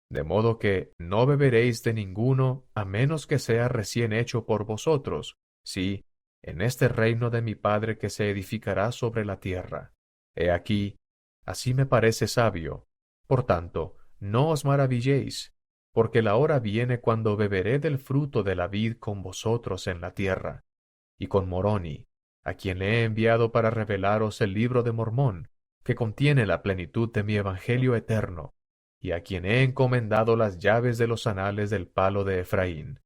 De modo que no beberéis de ninguno, a menos que sea recién hecho por vosotros, sí, en este reino de mi Padre que se edificará sobre la tierra. He aquí, así me parece sabio. Por tanto, no os maravilléis, porque la hora viene cuando beberé del fruto de la vid con vosotros en la tierra, y con Moroni, a quien he enviado para revelaros el libro de Mormón, que contiene la plenitud de mi evangelio eterno, y a quien he encomendado las llaves de los anales del palo de Efraín.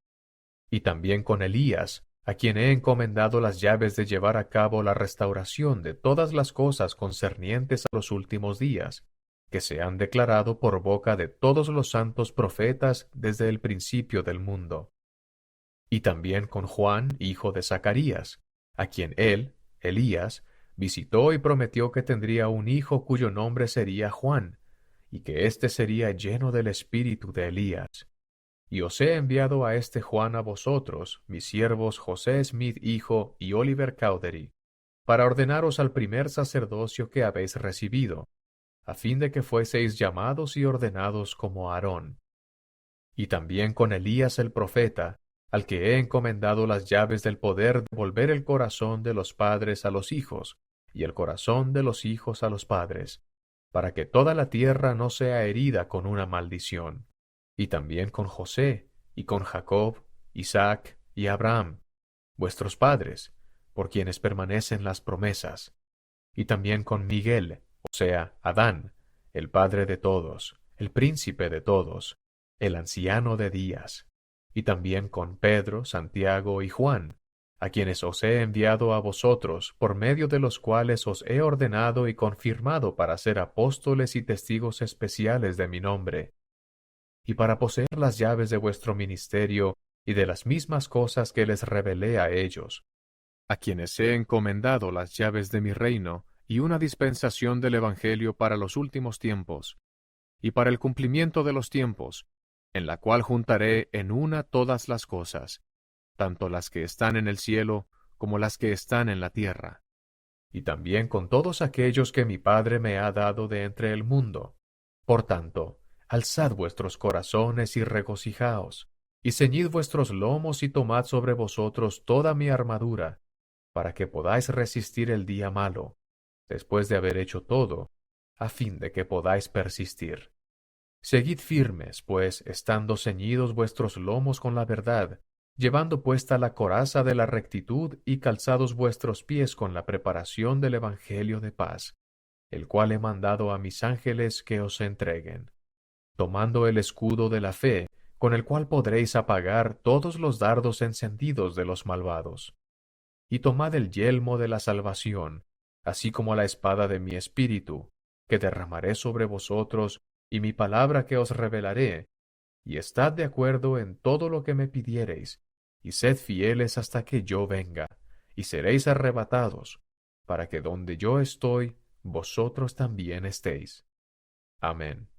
Y también con Elías, a quien he encomendado las llaves de llevar a cabo la restauración de todas las cosas concernientes a los últimos días, que se han declarado por boca de todos los santos profetas desde el principio del mundo. Y también con Juan, hijo de Zacarías, a quien él, Elías, visitó y prometió que tendría un hijo cuyo nombre sería Juan, y que éste sería lleno del espíritu de Elías. Y os he enviado a este Juan a vosotros, mis siervos José Smith hijo y Oliver Cowdery, para ordenaros al primer sacerdocio que habéis recibido, a fin de que fueseis llamados y ordenados como Aarón. Y también con Elías el profeta, al que he encomendado las llaves del poder de volver el corazón de los padres a los hijos, y el corazón de los hijos a los padres, para que toda la tierra no sea herida con una maldición. Y también con José, y con Jacob, Isaac y Abraham, vuestros padres, por quienes permanecen las promesas. Y también con Miguel, o sea, Adán, el padre de todos, el príncipe de todos, el anciano de días, y también con Pedro, Santiago y Juan, a quienes os he enviado a vosotros, por medio de los cuales os he ordenado y confirmado para ser apóstoles y testigos especiales de mi nombre, y para poseer las llaves de vuestro ministerio y de las mismas cosas que les revelé a ellos, a quienes he encomendado las llaves de mi reino y una dispensación del Evangelio para los últimos tiempos, y para el cumplimiento de los tiempos, en la cual juntaré en una todas las cosas, tanto las que están en el cielo como las que están en la tierra, y también con todos aquellos que mi Padre me ha dado de entre el mundo. Por tanto, alzad vuestros corazones y regocijaos, y ceñid vuestros lomos y tomad sobre vosotros toda mi armadura, para que podáis resistir el día malo, después de haber hecho todo, a fin de que podáis persistir. Seguid firmes, pues, estando ceñidos vuestros lomos con la verdad, llevando puesta la coraza de la rectitud y calzados vuestros pies con la preparación del Evangelio de paz, el cual he mandado a mis ángeles que os entreguen, tomando el escudo de la fe, con el cual podréis apagar todos los dardos encendidos de los malvados. Y tomad el yelmo de la salvación, así como la espada de mi espíritu, que derramaré sobre vosotros, y mi palabra que os revelaré, y estad de acuerdo en todo lo que me pidiereis, y sed fieles hasta que yo venga, y seréis arrebatados, para que donde yo estoy, vosotros también estéis. Amén.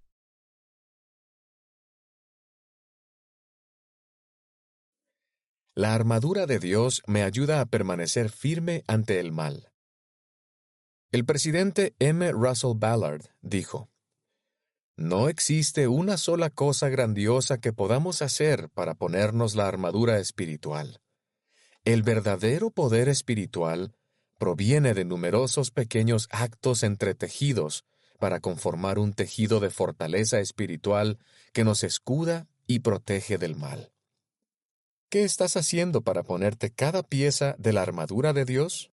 La armadura de Dios me ayuda a permanecer firme ante el mal. El presidente M. Russell Ballard dijo: "No existe una sola cosa grandiosa que podamos hacer para ponernos la armadura espiritual. El verdadero poder espiritual proviene de numerosos pequeños actos entretejidos para conformar un tejido de fortaleza espiritual que nos escuda y protege del mal". ¿Qué estás haciendo para ponerte cada pieza de la armadura de Dios?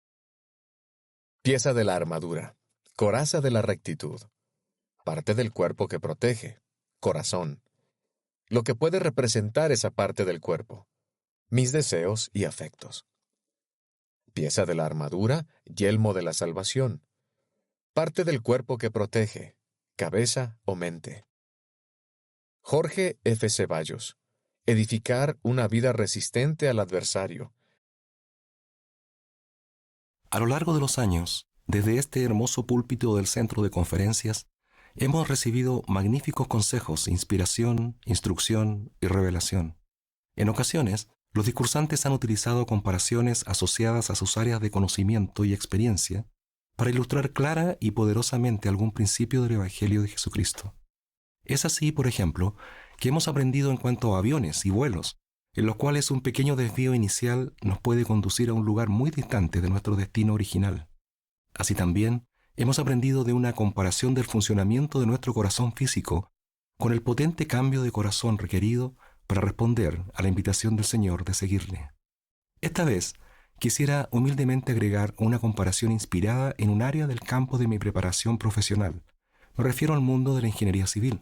Pieza de la armadura, coraza de la rectitud, parte del cuerpo que protege, corazón, lo que puede representar esa parte del cuerpo, mis deseos y afectos. Pieza de la armadura, yelmo de la salvación, parte del cuerpo que protege, cabeza o mente. Jorge F. Ceballos. Edificar una vida resistente al adversario. A lo largo de los años, desde este hermoso púlpito del centro de conferencias, hemos recibido magníficos consejos, inspiración, instrucción y revelación. En ocasiones, los discursantes han utilizado comparaciones asociadas a sus áreas de conocimiento y experiencia para ilustrar clara y poderosamente algún principio del Evangelio de Jesucristo. Es así, por ejemplo, que hemos aprendido en cuanto a aviones y vuelos, en los cuales un pequeño desvío inicial nos puede conducir a un lugar muy distante de nuestro destino original. Así también, hemos aprendido de una comparación del funcionamiento de nuestro corazón físico con el potente cambio de corazón requerido para responder a la invitación del Señor de seguirle. Esta vez, quisiera humildemente agregar una comparación inspirada en un área del campo de mi preparación profesional. Me refiero al mundo de la ingeniería civil.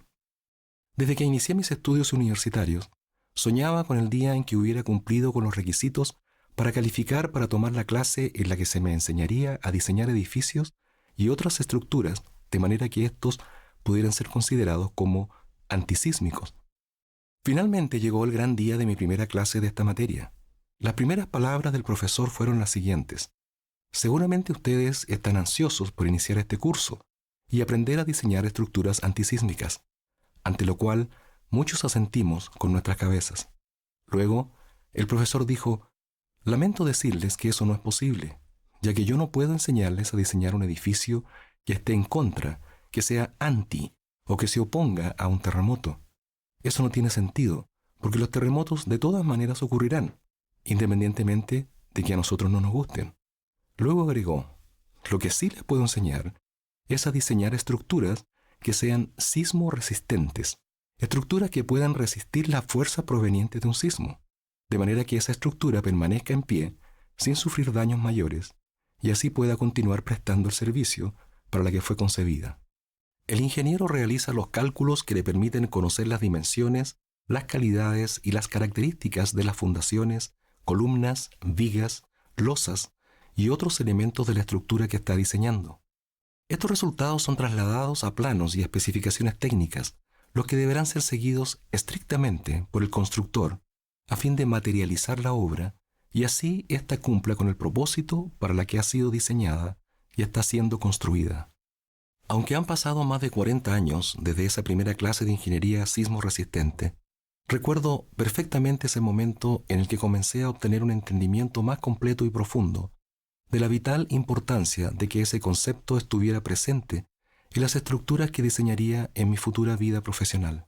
Desde que inicié mis estudios universitarios, soñaba con el día en que hubiera cumplido con los requisitos para calificar para tomar la clase en la que se me enseñaría a diseñar edificios y otras estructuras de manera que estos pudieran ser considerados como antisísmicos. Finalmente llegó el gran día de mi primera clase de esta materia. Las primeras palabras del profesor fueron las siguientes: seguramente ustedes están ansiosos por iniciar este curso y aprender a diseñar estructuras antisísmicas, ante lo cual muchos asentimos con nuestras cabezas. Luego, el profesor dijo: lamento decirles que eso no es posible, ya que yo no puedo enseñarles a diseñar un edificio que esté en contra, que sea anti o que se oponga a un terremoto. Eso no tiene sentido, porque los terremotos de todas maneras ocurrirán, independientemente de que a nosotros no nos gusten. Luego agregó: lo que sí les puedo enseñar es a diseñar estructuras que sean sismo resistentes, estructuras que puedan resistir la fuerza proveniente de un sismo, de manera que esa estructura permanezca en pie sin sufrir daños mayores y así pueda continuar prestando el servicio para la que fue concebida. El ingeniero realiza los cálculos que le permiten conocer las dimensiones, las calidades y las características de las fundaciones, columnas, vigas, losas y otros elementos de la estructura que está diseñando. Estos resultados son trasladados a planos y especificaciones técnicas, los que deberán ser seguidos estrictamente por el constructor a fin de materializar la obra y así ésta cumpla con el propósito para la que ha sido diseñada, y está siendo construida. Aunque han pasado más de 40 años desde esa primera clase de ingeniería sismo resistente, recuerdo perfectamente ese momento en el que comencé a obtener un entendimiento más completo y profundo de la vital importancia de que ese concepto estuviera presente en las estructuras que diseñaría en mi futura vida profesional.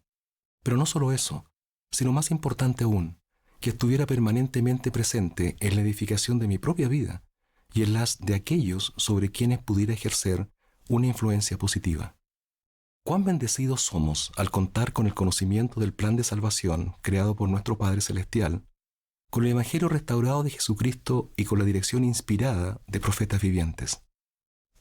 Pero no solo eso, sino más importante aún, que estuviera permanentemente presente en la edificación de mi propia vida y en las de aquellos sobre quienes pudiera ejercer una influencia positiva. Cuán bendecidos somos al contar con el conocimiento del plan de salvación creado por nuestro Padre Celestial, con el Evangelio restaurado de Jesucristo y con la dirección inspirada de profetas vivientes.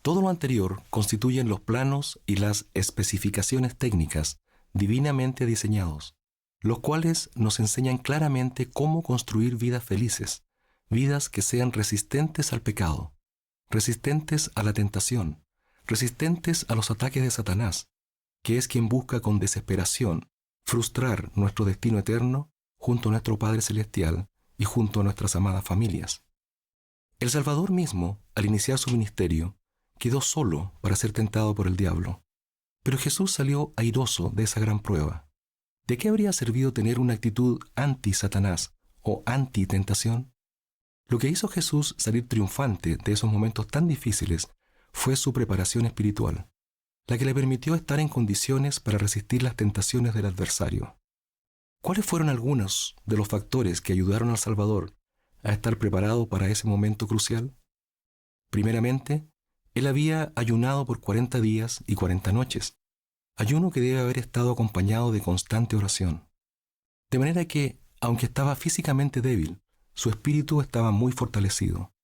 Todo lo anterior constituyen los planos y las especificaciones técnicas divinamente diseñados, los cuales nos enseñan claramente cómo construir vidas felices, vidas que sean resistentes al pecado, resistentes a la tentación, resistentes a los ataques de Satanás, que es quien busca con desesperación frustrar nuestro destino eterno junto a nuestro Padre Celestial y junto a nuestras amadas familias. El Salvador mismo, al iniciar su ministerio, quedó solo para ser tentado por el diablo. Pero Jesús salió airoso de esa gran prueba. ¿De qué habría servido tener una actitud anti-Satanás o anti-tentación? Lo que hizo Jesús salir triunfante de esos momentos tan difíciles fue su preparación espiritual, la que le permitió estar en condiciones para resistir las tentaciones del adversario. ¿Cuáles fueron algunos de los factores que ayudaron al Salvador a estar preparado para ese momento crucial? Primeramente, él había ayunado por 40 días y 40 noches, ayuno que debe haber estado acompañado de constante oración. De manera que, aunque estaba físicamente débil, su espíritu estaba muy fortalecido.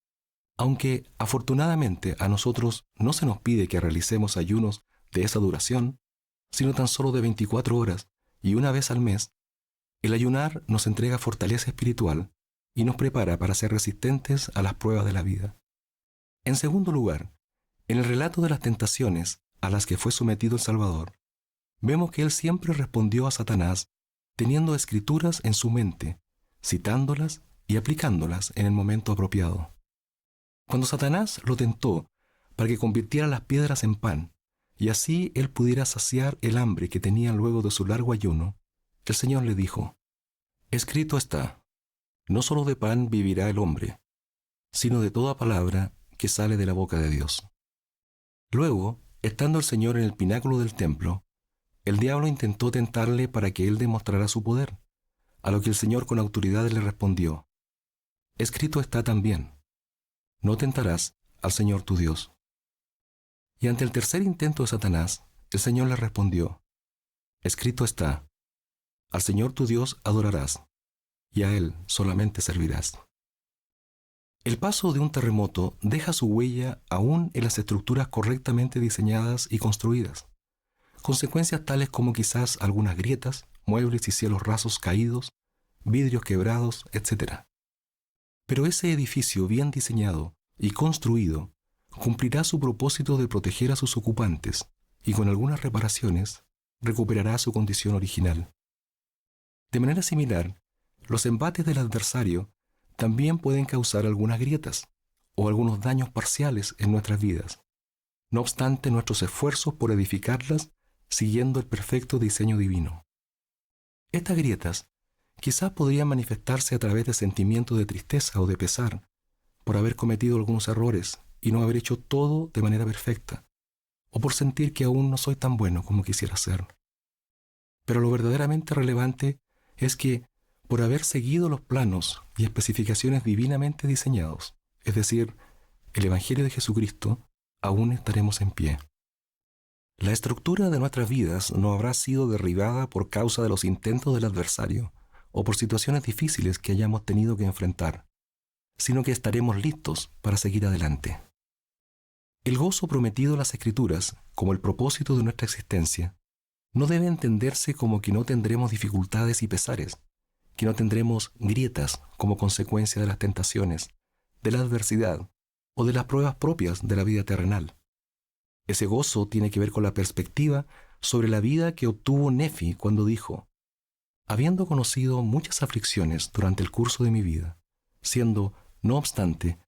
Aunque, afortunadamente, a nosotros no se nos pide que realicemos ayunos de esa duración, sino tan solo de 24 horas y una vez al mes, el ayunar nos entrega fortaleza espiritual y nos prepara para ser resistentes a las pruebas de la vida. En segundo lugar, en el relato de las tentaciones a las que fue sometido el Salvador, vemos que él siempre respondió a Satanás teniendo escrituras en su mente, citándolas y aplicándolas en el momento apropiado. Cuando Satanás lo tentó para que convirtiera las piedras en pan, y así él pudiera saciar el hambre que tenía luego de su largo ayuno, el Señor le dijo: escrito está, no solo de pan vivirá el hombre, sino de toda palabra que sale de la boca de Dios. Luego, estando el Señor en el pináculo del templo, el diablo intentó tentarle para que él demostrara su poder, a lo que el Señor con autoridad le respondió: escrito está también, no tentarás al Señor tu Dios. Y ante el tercer intento de Satanás, el Señor le respondió: escrito está, al Señor tu Dios adorarás, y a Él solamente servirás. El paso de un terremoto deja su huella aún en las estructuras correctamente diseñadas y construidas. Consecuencias tales como quizás algunas grietas, muebles y cielos rasos caídos, vidrios quebrados, etc. Pero ese edificio bien diseñado y construido cumplirá su propósito de proteger a sus ocupantes y con algunas reparaciones recuperará su condición original. De manera similar, los embates del adversario también pueden causar algunas grietas o algunos daños parciales en nuestras vidas, no obstante nuestros esfuerzos por edificarlas siguiendo el perfecto diseño divino. Estas grietas quizás podrían manifestarse a través de sentimientos de tristeza o de pesar por haber cometido algunos errores y no haber hecho todo de manera perfecta, o por sentir que aún no soy tan bueno como quisiera ser. Pero lo verdaderamente relevante es que, por haber seguido los planos y especificaciones divinamente diseñados, es decir, el Evangelio de Jesucristo, aún estaremos en pie. La estructura de nuestras vidas no habrá sido derribada por causa de los intentos del adversario o por situaciones difíciles que hayamos tenido que enfrentar, sino que estaremos listos para seguir adelante. El gozo prometido en las Escrituras, como el propósito de nuestra existencia, no debe entenderse como que no tendremos dificultades y pesares, que no tendremos grietas como consecuencia de las tentaciones, de la adversidad o de las pruebas propias de la vida terrenal. Ese gozo tiene que ver con la perspectiva sobre la vida que obtuvo Nefi cuando dijo: habiendo conocido muchas aflicciones durante el curso de mi vida, siendo, no obstante,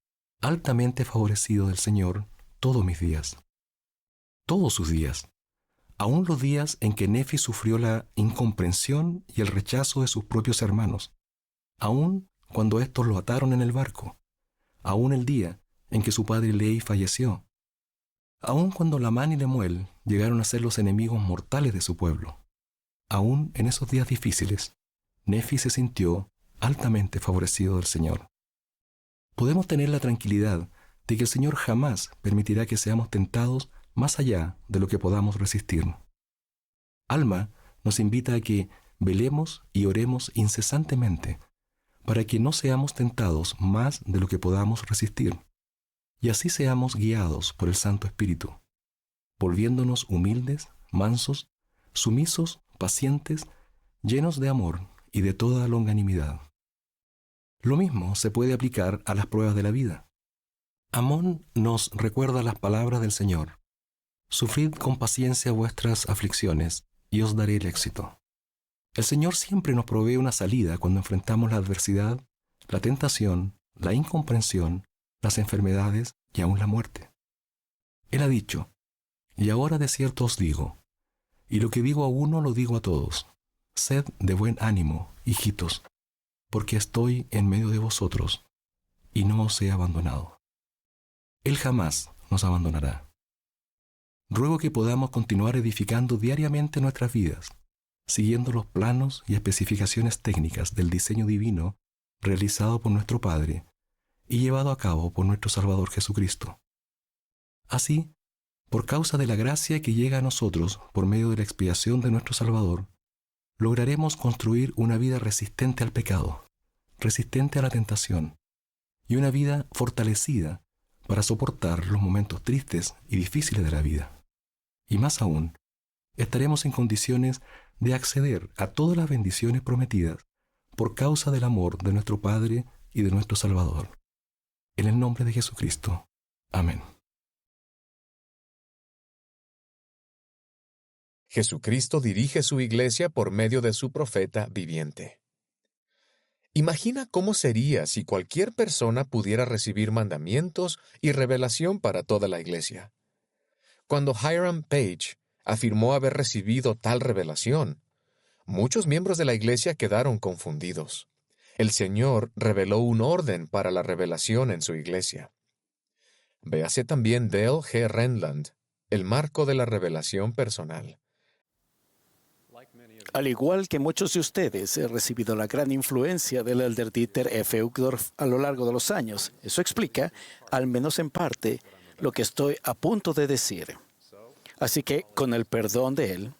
altamente favorecido del Señor todos mis días. Todos sus días. Aún los días en que Nefi sufrió la incomprensión y el rechazo de sus propios hermanos. Aún cuando éstos lo ataron en el barco. Aún el día en que su padre Lehi falleció. Aún cuando Lamán y Lemuel llegaron a ser los enemigos mortales de su pueblo. Aún en esos días difíciles, Nefi se sintió altamente favorecido del Señor. Podemos tener la tranquilidad de que el Señor jamás permitirá que seamos tentados más allá de lo que podamos resistir. Alma nos invita a que velemos y oremos incesantemente para que no seamos tentados más de lo que podamos resistir, y así seamos guiados por el Santo Espíritu, volviéndonos humildes, mansos, sumisos, pacientes, llenos de amor y de toda longanimidad. Lo mismo se puede aplicar a las pruebas de la vida. Amón nos recuerda las palabras del Señor: sufrid con paciencia vuestras aflicciones, y os daré el éxito. El Señor siempre nos provee una salida cuando enfrentamos la adversidad, la tentación, la incomprensión, las enfermedades y aún la muerte. Él ha dicho: y ahora de cierto os digo, y lo que digo a uno lo digo a todos, sed de buen ánimo, hijitos, porque estoy en medio de vosotros, y no os he abandonado. Él jamás nos abandonará. Ruego que podamos continuar edificando diariamente nuestras vidas, siguiendo los planos y especificaciones técnicas del diseño divino realizado por nuestro Padre y llevado a cabo por nuestro Salvador Jesucristo. Así, por causa de la gracia que llega a nosotros por medio de la expiación de nuestro Salvador, lograremos construir una vida resistente al pecado, resistente a la tentación, y una vida fortalecida para soportar los momentos tristes y difíciles de la vida. Y más aún, estaremos en condiciones de acceder a todas las bendiciones prometidas por causa del amor de nuestro Padre y de nuestro Salvador. En el nombre de Jesucristo. Amén. Jesucristo dirige su iglesia por medio de su profeta viviente. Imagina cómo sería si cualquier persona pudiera recibir mandamientos y revelación para toda la iglesia. Cuando Hiram Page afirmó haber recibido tal revelación, muchos miembros de la iglesia quedaron confundidos. El Señor reveló un orden para la revelación en su iglesia. Véase también Dale G. Renland, El marco de la revelación personal. Al igual que muchos de ustedes, he recibido la gran influencia del elder Dieter F. Uchtdorf a lo largo de los años. Eso explica, al menos en parte, lo que estoy a punto de decir. Así que, con el perdón de él,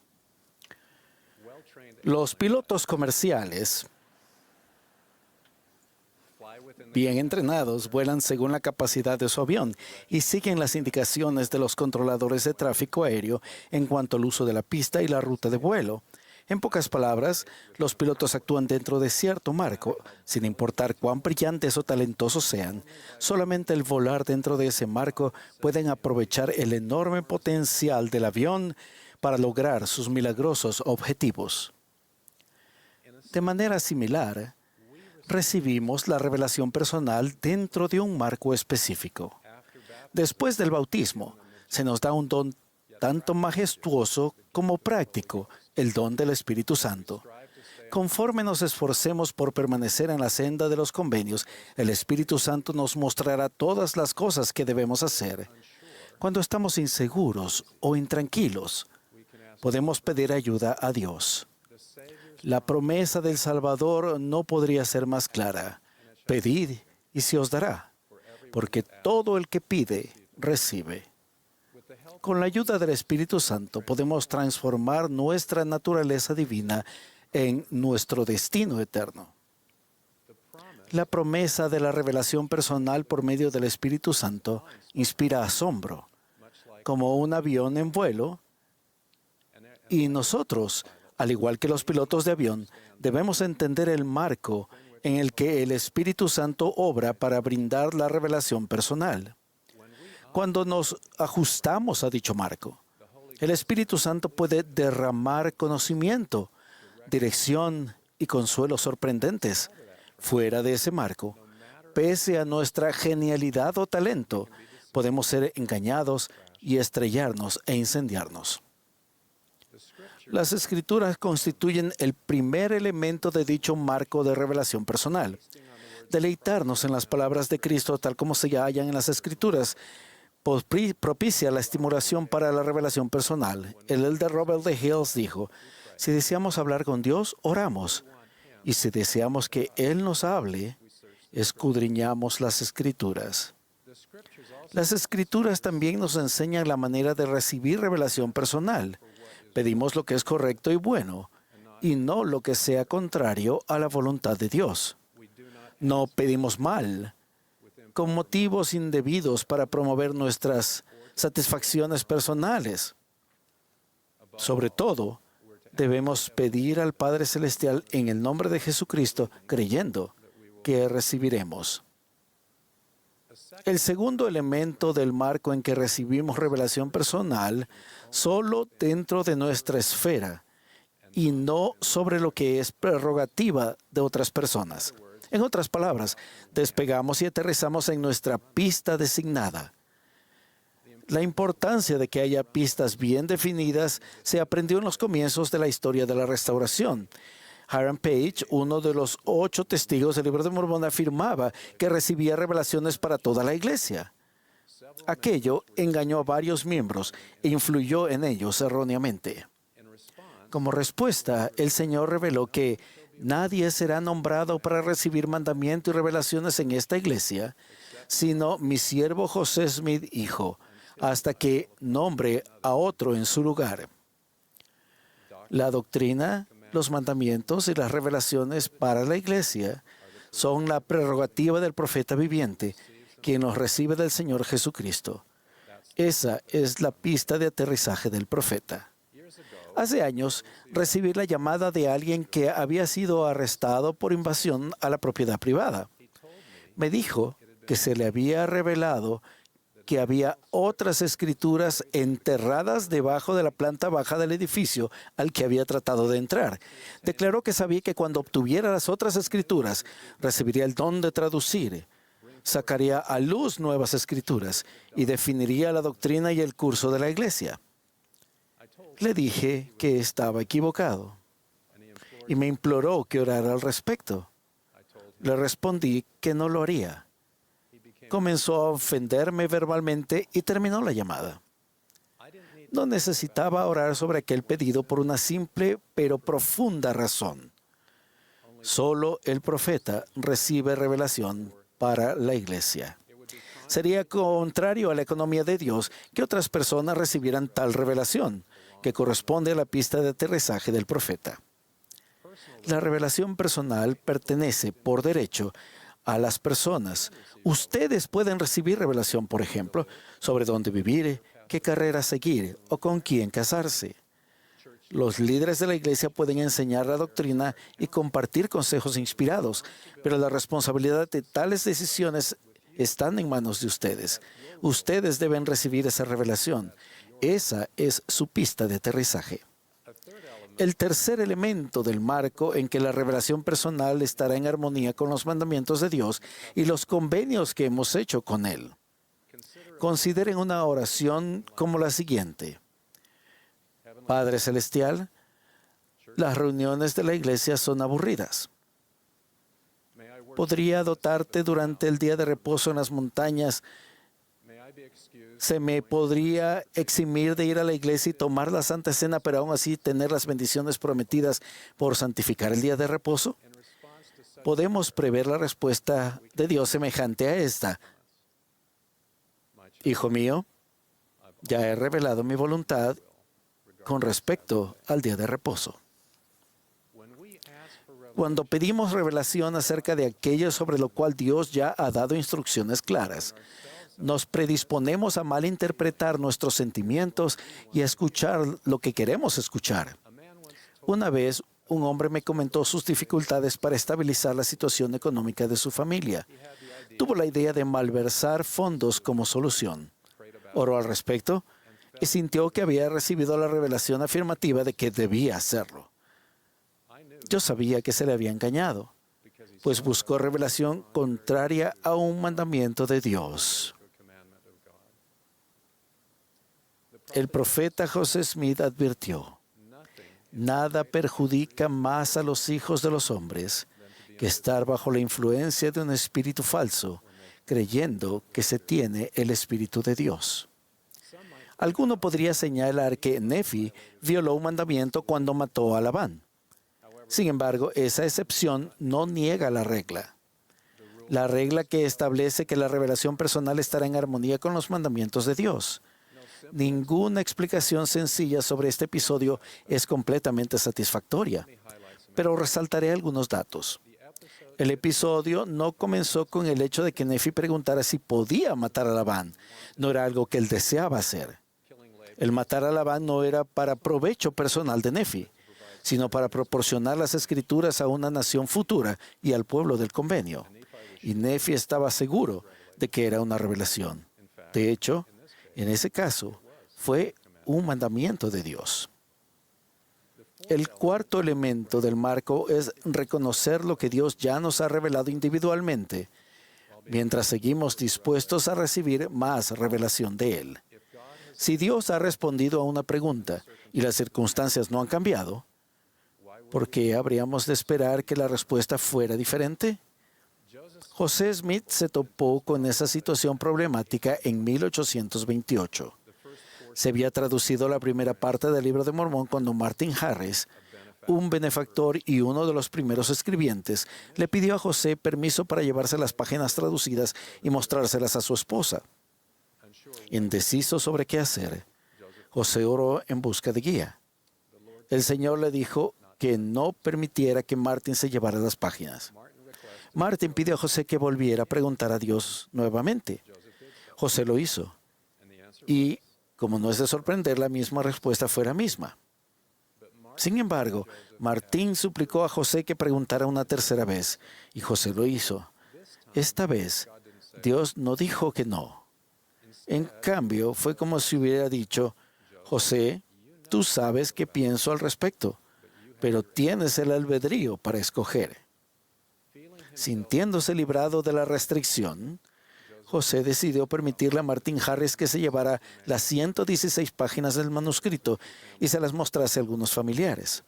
los pilotos comerciales bien entrenados vuelan según la capacidad de su avión y siguen las indicaciones de los controladores de tráfico aéreo en cuanto al uso de la pista y la ruta de vuelo. En pocas palabras, los pilotos actúan dentro de cierto marco, sin importar cuán brillantes o talentosos sean. Solamente al volar dentro de ese marco pueden aprovechar el enorme potencial del avión para lograr sus milagrosos objetivos. De manera similar, recibimos la revelación personal dentro de un marco específico. Después del bautismo, se nos da un don tanto majestuoso como práctico, el don del Espíritu Santo. Conforme nos esforcemos por permanecer en la senda de los convenios, el Espíritu Santo nos mostrará todas las cosas que debemos hacer. Cuando estamos inseguros o intranquilos, podemos pedir ayuda a Dios. La promesa del Salvador no podría ser más clara. Pedid y se os dará, porque todo el que pide, recibe. Con la ayuda del Espíritu Santo podemos transformar nuestra naturaleza divina en nuestro destino eterno. La promesa de la revelación personal por medio del Espíritu Santo inspira asombro, como un avión en vuelo, y nosotros, al igual que los pilotos de avión, debemos entender el marco en el que el Espíritu Santo obra para brindar la revelación personal. Cuando nos ajustamos a dicho marco, el Espíritu Santo puede derramar conocimiento, dirección y consuelos sorprendentes. Fuera de ese marco, pese a nuestra genialidad o talento, podemos ser engañados y estrellarnos e incendiarnos. Las Escrituras constituyen el primer elemento de dicho marco de revelación personal. Deleitarnos en las palabras de Cristo tal como se hallan en las Escrituras propicia la estimulación para la revelación personal. El elder Robert D. Hills dijo: si deseamos hablar con Dios, oramos. Y si deseamos que Él nos hable, escudriñamos las Escrituras. Las Escrituras también nos enseñan la manera de recibir revelación personal. Pedimos lo que es correcto y bueno, y no lo que sea contrario a la voluntad de Dios. No pedimos mal, con motivos indebidos para promover nuestras satisfacciones personales. Sobre todo, debemos pedir al Padre Celestial en el nombre de Jesucristo, creyendo que recibiremos. El segundo elemento del marco en que recibimos revelación personal, solo dentro de nuestra esfera y no sobre lo que es prerrogativa de otras personas. En otras palabras, despegamos y aterrizamos en nuestra pista designada. La importancia de que haya pistas bien definidas se aprendió en los comienzos de la historia de la restauración. Hiram Page, uno de los 8 testigos del Libro de Mormón, afirmaba que recibía revelaciones para toda la iglesia. Aquello engañó a varios miembros e influyó en ellos erróneamente. Como respuesta, el Señor reveló que nadie será nombrado para recibir mandamiento y revelaciones en esta iglesia, sino mi siervo José Smith, hijo, hasta que nombre a otro en su lugar. La doctrina, los mandamientos y las revelaciones para la iglesia son la prerrogativa del profeta viviente, quien los recibe del Señor Jesucristo. Esa es la pista de aterrizaje del profeta. Hace años recibí la llamada de alguien que había sido arrestado por invasión a la propiedad privada. Me dijo que se le había revelado que había otras escrituras enterradas debajo de la planta baja del edificio al que había tratado de entrar. Declaró que sabía que cuando obtuviera las otras escrituras, recibiría el don de traducir, sacaría a luz nuevas escrituras y definiría la doctrina y el curso de la iglesia. Le dije que estaba equivocado y me imploró que orara al respecto. Le respondí que no lo haría. Comenzó a ofenderme verbalmente y terminó la llamada. No necesitaba orar sobre aquel pedido por una simple pero profunda razón. Solo el profeta recibe revelación para la iglesia. Sería contrario a la economía de Dios que otras personas recibieran tal revelación, que corresponde a la pista de aterrizaje del profeta. La revelación personal pertenece por derecho a las personas. Ustedes pueden recibir revelación, por ejemplo, sobre dónde vivir, qué carrera seguir o con quién casarse. Los líderes de la iglesia pueden enseñar la doctrina y compartir consejos inspirados, pero la responsabilidad de tales decisiones están en manos de ustedes. Ustedes deben recibir esa revelación. Esa es su pista de aterrizaje. El tercer elemento del marco en que la revelación personal estará en armonía con los mandamientos de Dios y los convenios que hemos hecho con Él. Consideren una oración como la siguiente. Padre Celestial, las reuniones de la iglesia son aburridas. ¿Podría dotarte durante el día de reposo en las montañas? ¿Se me podría eximir de ir a la iglesia y tomar la Santa Cena, pero aún así tener las bendiciones prometidas por santificar el día de reposo? Podemos prever la respuesta de Dios semejante a esta. Hijo mío, ya he revelado mi voluntad con respecto al día de reposo. Cuando pedimos revelación acerca de aquello sobre lo cual Dios ya ha dado instrucciones claras, nos predisponemos a malinterpretar nuestros sentimientos y a escuchar lo que queremos escuchar. Una vez, un hombre me comentó sus dificultades para estabilizar la situación económica de su familia. Tuvo la idea de malversar fondos como solución. Oró al respecto y sintió que había recibido la revelación afirmativa de que debía hacerlo. Yo sabía que se le había engañado, pues buscó revelación contraria a un mandamiento de Dios. El profeta José Smith advirtió: nada perjudica más a los hijos de los hombres que estar bajo la influencia de un espíritu falso, creyendo que se tiene el Espíritu de Dios. Alguno podría señalar que Nefi violó un mandamiento cuando mató a Labán. Sin embargo, esa excepción no niega la regla. La regla que establece que la revelación personal estará en armonía con los mandamientos de Dios. Ninguna explicación sencilla sobre este episodio es completamente satisfactoria, pero resaltaré algunos datos. El episodio no comenzó con el hecho de que Nefi preguntara si podía matar a Labán. No era algo que él deseaba hacer. El matar a Labán no era para provecho personal de Nefi, sino para proporcionar las escrituras a una nación futura y al pueblo del convenio. Y Nefi estaba seguro de que era una revelación. De hecho, en ese caso, fue un mandamiento de Dios. El cuarto elemento del marco es reconocer lo que Dios ya nos ha revelado individualmente, mientras seguimos dispuestos a recibir más revelación de Él. Si Dios ha respondido a una pregunta y las circunstancias no han cambiado, ¿por qué habríamos de esperar que la respuesta fuera diferente? José Smith se topó con esa situación problemática en 1828. Se había traducido la primera parte del Libro de Mormón cuando Martin Harris, un benefactor y uno de los primeros escribientes, le pidió a José permiso para llevarse las páginas traducidas y mostrárselas a su esposa. Indeciso sobre qué hacer, José oró en busca de guía. El Señor le dijo que no permitiera que Martin se llevara las páginas. Martin pidió a José que volviera a preguntar a Dios nuevamente. José lo hizo. Y, como no es de sorprender, la misma respuesta fue la misma. Sin embargo, Martín suplicó a José que preguntara una tercera vez, y José lo hizo. Esta vez, Dios no dijo que no. En cambio, fue como si hubiera dicho: José, tú sabes qué pienso al respecto, pero tienes el albedrío para escoger. Sintiéndose librado de la restricción, José decidió permitirle a Martin Harris que se llevara las 116 páginas del manuscrito y se las mostrase a algunos familiares.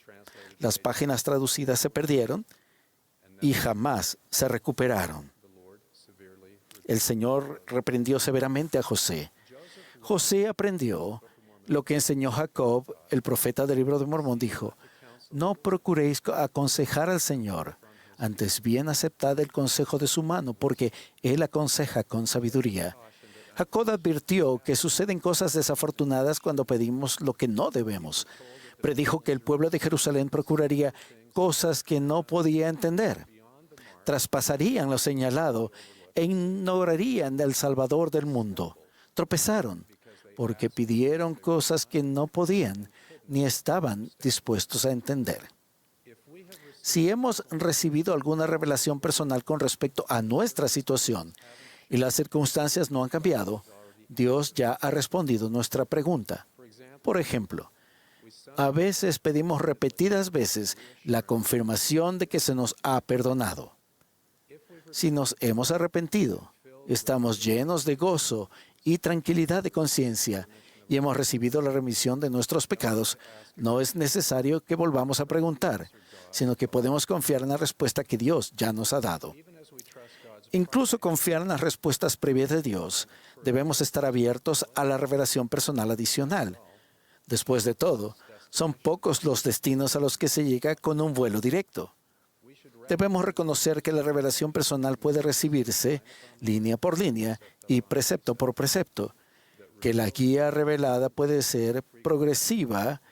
Las páginas traducidas se perdieron y jamás se recuperaron. El Señor reprendió severamente a José. José aprendió lo que enseñó Jacob, el profeta del Libro de Mormón. Dijo: no procuréis aconsejar al Señor, antes bien aceptad el consejo de su mano, porque Él aconseja con sabiduría. Jacob advirtió que suceden cosas desafortunadas cuando pedimos lo que no debemos. Predijo que el pueblo de Jerusalén procuraría cosas que no podía entender. Traspasarían lo señalado e ignorarían al Salvador del mundo. Tropezaron porque pidieron cosas que no podían ni estaban dispuestos a entender. Si hemos recibido alguna revelación personal con respecto a nuestra situación y las circunstancias no han cambiado, Dios ya ha respondido nuestra pregunta. Por ejemplo, a veces pedimos repetidas veces la confirmación de que se nos ha perdonado. Si nos hemos arrepentido, estamos llenos de gozo y tranquilidad de conciencia y hemos recibido la remisión de nuestros pecados, no es necesario que volvamos a preguntar, sino que podemos confiar en la respuesta que Dios ya nos ha dado. Incluso confiar en las respuestas previas de Dios, debemos estar abiertos a la revelación personal adicional. Después de todo, son pocos los destinos a los que se llega con un vuelo directo. Debemos reconocer que la revelación personal puede recibirse línea por línea y precepto por precepto, que la guía revelada puede ser progresiva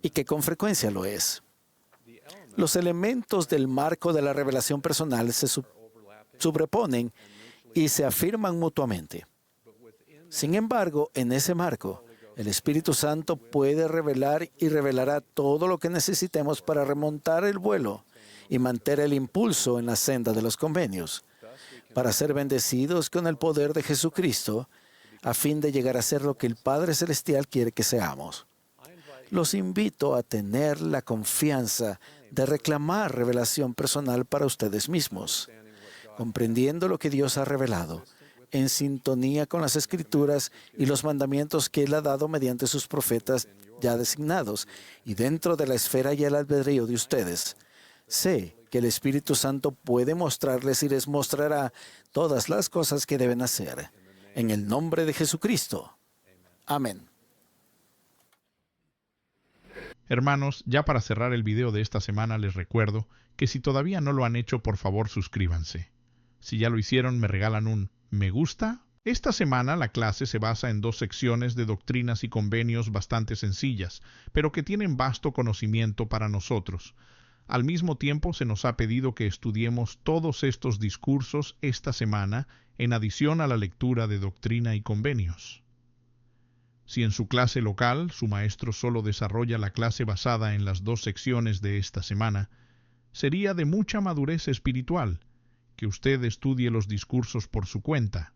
y que con frecuencia lo es. Los elementos del marco de la revelación personal se sobreponen y se afirman mutuamente. Sin embargo, en ese marco, el Espíritu Santo puede revelar y revelará todo lo que necesitemos para remontar el vuelo y mantener el impulso en la senda de los convenios, para ser bendecidos con el poder de Jesucristo, a fin de llegar a ser lo que el Padre Celestial quiere que seamos. Los invito a tener la confianza de reclamar revelación personal para ustedes mismos, comprendiendo lo que Dios ha revelado, en sintonía con las Escrituras y los mandamientos que Él ha dado mediante sus profetas ya designados, y dentro de la esfera y el albedrío de ustedes. Sé que el Espíritu Santo puede mostrarles y les mostrará todas las cosas que deben hacer. En el nombre de Jesucristo. Amén. Hermanos, ya para cerrar el video de esta semana les recuerdo que si todavía no lo han hecho, por favor suscríbanse. Si ya lo hicieron, me regalan un me gusta. Esta semana la clase se basa en 2 secciones de doctrinas y convenios bastante sencillas, pero que tienen vasto conocimiento para nosotros. Al mismo tiempo se nos ha pedido que estudiemos todos estos discursos esta semana en adición a la lectura de doctrina y convenios. Si en su clase local su maestro solo desarrolla la clase basada en las 2 secciones de esta semana, sería de mucha madurez espiritual que usted estudie los discursos por su cuenta.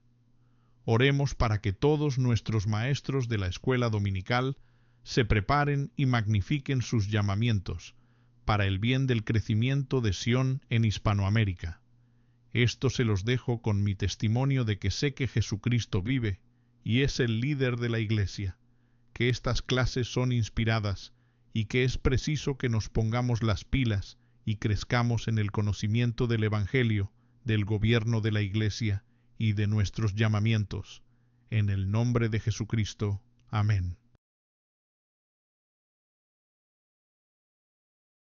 Oremos para que todos nuestros maestros de la escuela dominical se preparen y magnifiquen sus llamamientos para el bien del crecimiento de Sion en Hispanoamérica. Esto se los dejo con mi testimonio de que sé que Jesucristo vive y es el líder de la Iglesia, que estas clases son inspiradas y que es preciso que nos pongamos las pilas y crezcamos en el conocimiento del Evangelio, del gobierno de la Iglesia y de nuestros llamamientos. En el nombre de Jesucristo. Amén.